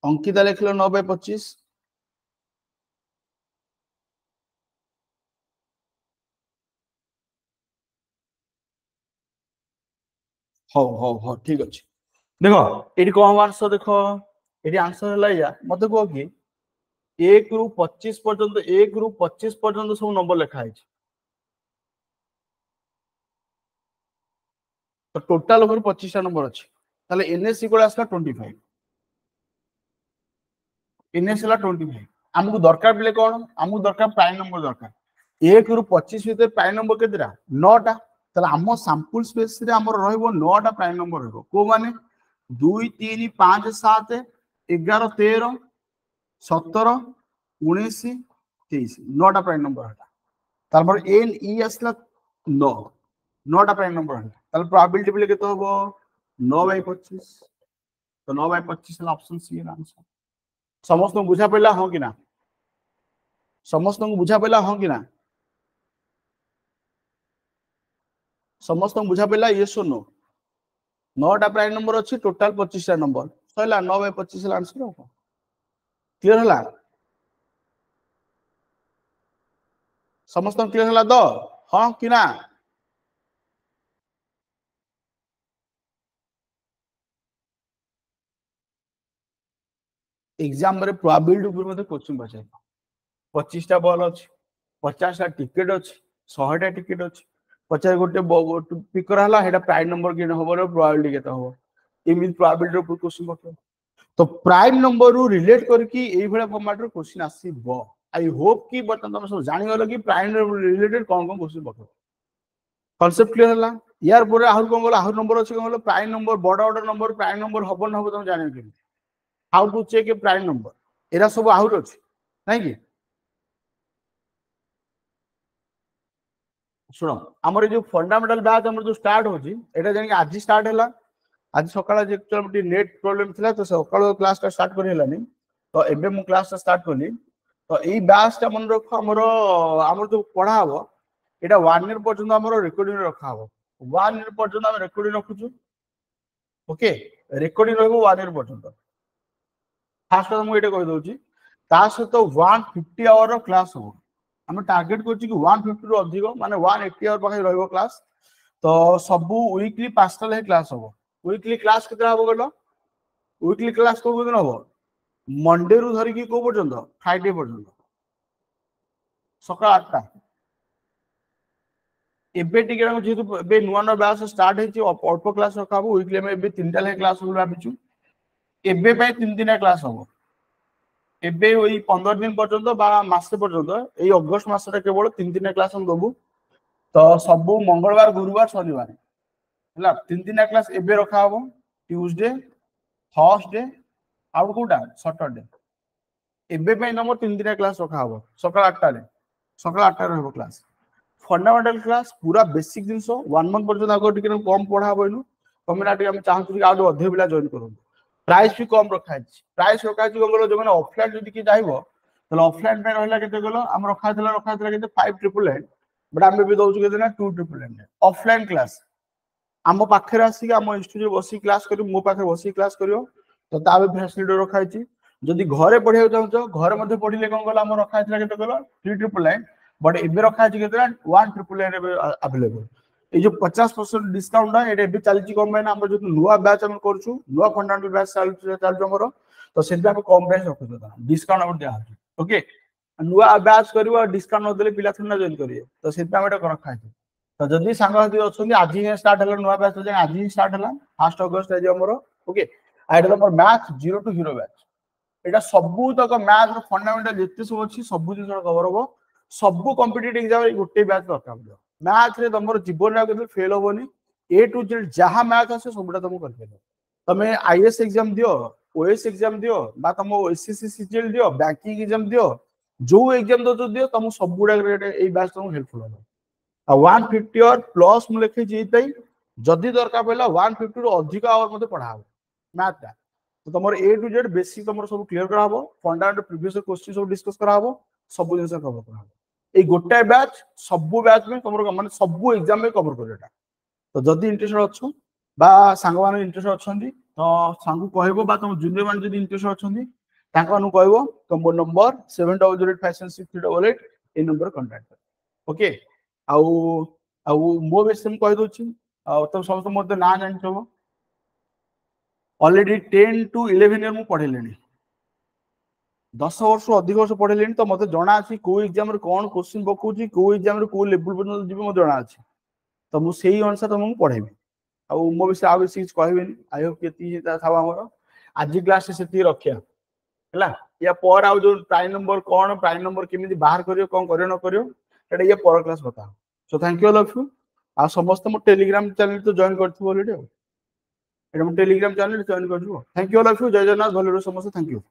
अंकिता लिख लो 9 by 25. हो ठीक अच्छे. देखो ये कौन आंसर देखो ये आंसर है या मत कह कि 1 ରୁ 25 पर्यंत 1 ରୁ 25 पर्यंत सब नंबर लिखा है. तो टोटल ओवर 25 टा नंबर अच्छे. ताले एनएस इक्वल आसला 25. एनएस ला 25. हमको दरकार बिले कोन हमको दरकार प्राइम नंबर दरकार. 1 ରୁ 25 भीतर प्राइम नंबर केतरा 9 टा. ताले हम सैंपल स्पेस रे हमर रहइबो 9 टा प्राइम नंबर रहइबो. को माने 2 3 5 7 11 13 17 19 23 9 टा प्राइम नंबर हटा. तार पर एन ई आसला 9 टा प्राइम नंबर हटा. ताले प्रोबेबिलिटी बिले केतो होबो 9 by 25. तो 9 by 25 है ऑप्शन सी है आंसर. समस्त को बुझा पड़ला हो कि ना? समस्त को बुझा पड़ला हो कि ना? समस्त को बुझा पड़ला ये सुनो 9 टा प्राइम नंबर अच्छी टोटल 25 टा नंबर सैला 9 by 25 है आंसर हो. क्लियर हला? समस्त क्लियर हला तो हां कि ना? एग्जाम रे प्रोबेबिलिटी ऊपर मते क्वेश्चन पछे 25 टा बॉल अछि 50 टा टिकट अछि 100 टा टिकट अछि 50 गोटे पिकर हला हेडा प्राइम नंबर के होबो प्रोबेबिलिटी केता होबो इमिज प्रोबेबिलिटी ऊपर क्वेश्चन पछे. तो प्राइम नंबर रु रिलेट करके एई भला फॉर्मेट रो क्वेश्चन आसीबो. आई होप कि बतन तुम सब जानि गलो कि प्राइम रिलेटेड कोन क्वेश्चन पछे. कांसेप्ट क्लियर हला? यार पूरे आहुर कोन बोला आहुर नंबर अछि कोन बोला प्राइम नंबर बड़ ऑर्डर नंबर प्राइम नंबर हबो न हबो तुम जानि कि how to check a prime number एरा सब आहुर अछि नहीं कि. सुनो हमर जो फंडामेंटल बैच हमर जो स्टार्ट होची एटा जानि आज स्टार्ट हला. आज सकाळ जे एक्चुअली नेट प्रॉब्लम थिला तो सकाळ क्लास टा स्टार्ट करि हलानी. तो एबे मु क्लास टा स्टार्ट करली. तो एई बैच टा मन रखो हमर जो पढा हबो एटा 1 ईयर पर्यंत हमर रिकॉर्डिंग रखा हबो. 1 ईयर पर्यंत हम रिकॉर्डिंग रखुछु. ओके रिकॉर्डिंग रहबो 1 ईयर पर्यंत. फास्ट मु एटा कहि दोची ता सहित 150 आवर रो क्लास हो. हम टारगेट करछि कि 150 रो अधिक माने 180 आवर पाखे रहबो क्लास. तो सब वीकली 5टा ले क्लास हो. वीकली क्लास केतना हबो गलो? वीकली क्लास को दिन हबो मंडे रु धरि कि को पर्यंत फ्राइडे पर्यंत सकाळ 8टा. एबे टिके जेतु एबे नुवा नुवा बैच स्टार्ट हेछि अल्प क्लास रखा हबो. वीकली में एबे 3टा ले क्लास हो भाबिछु. एबे पे 3 क्लास हबो. एबे ओई 15 दिन पर्यंत बा मासे पर्यंत एई अगस्त मासरे केवल 3 क्लास हम दबु. तो सब मंगलवार गुरुवार शनिवार हला 3 क्लास एबे रखा हबो. ट्यूसडे थर्सडे आउट कोटा सैटरडे एबे पे नंबर 3 क्लास रखा हबो. सकाळ 8टा रे सकाळ 8टा रहबो क्लास. फंडामेंटल क्लास पूरा बेसिक जिंसो 1 मंथ पर्यंत आगो टिके कम पढा हबो. कमेना टिके हम चाहतु कि आउट अधिक बिला जॉइन करू. प्राइस भी कम रखा है. प्राइस रखा है जो जो मैंने ऑफलाइन जदि कि जाइबो तो ऑफलाइन पे रहला केते गलो हम रखा थला केते 5999 बट हम भी दउछु केते ना 2999 ऑफलाइन क्लास आम पाखे आसिक आम इन्स्टिट्यूट बस क्लास कर मो पाखे बस क्लास कर तो ता फैसिलिटी रखाई जदि घरे पढ़ाई चाहो घरे पढ़े कौन कल रखा के कल 3,999 बट एबे रखा के 1,999 अवेलेबल ये जो 50% डिस्काउंट ये चलती कम पाई आम जो नुआ बैच आम कर नुआ फंडामेंटल बैच चलू तो से कम प्राइस रखुद डिस्काउंट दिया ओके नुआ बैच कर डिस्काउंट नदेले पिला थोड़ा जॉइन करेंगे तो से रखा है तो जदि सांगसाथी अच्छा आज ही स्टार्ट है नुआ बैच आज ही स्टार्ट है 1 अगस्त आमर ओके आइटा तुम मैथ 0 to 0 बैच एटा सबू तक मैथ फंडामेंटल जिते सब अच्छी सब जिन कवर हम सब कॉम्पिटिटिव एग्जाम गोटे बैच दरकार पड़ो मैथ रे तुम जीवन में फेल हेनी ए टू जेड जहाँ मैथ आसे सबूटा तुम कर तुम आईएएस एग्जाम दियो ओएस एग्जाम दियो बा तुम एसएससी सीजीएल दियो बैंकिंग एग्जाम दियो जो एग्जाम दो दियो तुम सबूटा ए बैच तुमको हेल्पफुल हो 150 और प्लस मु लिखी जदि दरकार पड़ा 150 रु अधिक आवर मत पढ़ा मैथ टा तो तुम ए टू जेड बेसिक तुम सब क्लियर करा फंडामेंटल प्रीवियस क्वेश्चन सब डिस्कस करा सब जिन कवर करा ये गोटाए बैच सबू बैच में तुम माने सबू एग्जाम में कवर कर तो जदि इंटरेस्टेड अच्छो बा सांग मान इंटरेस्टेड अच्छा तो सांग कहबो बा तुम जूनियर मान जदि इंटरेस्टेड अच्छा तांको कहबो तुम नंबर 7008566388 ए नंबर कांटेक्ट ओके आउ आउ मो विषय में कह दूची तुम समस्त मत ना जान ऑलरेडी 10 to 11 ईयर मु पढ़ेले 10 वर्ष अधिक वर्ष पढ़ेले तो मत जना अच्छी को एग्जाम रे कौन क्वेश्चन पकाउची को एग्जाम रे को लेवल पर्यंत जीव मत जना अच्छी तो मु सेही अनुसार तुमको पढ़ेबी आउ मो विषय आ बेसी कहबेनी आई होप केती था हमर आज क्लास से रखिया हला या पर आउ जो प्राइम नंबर केमिति बाहर करियो कोन करियो न करियो एटा ये पर क्लास बता so thank you all of you आ समस्त मो टेलीग्राम चैनल तो जॉइन करथु ऑलरेडी एटा मो टेलीग्राम चैनल जॉइन करथु thank you all of you जय जगन्नाथ भलो समस्त थैंक यू।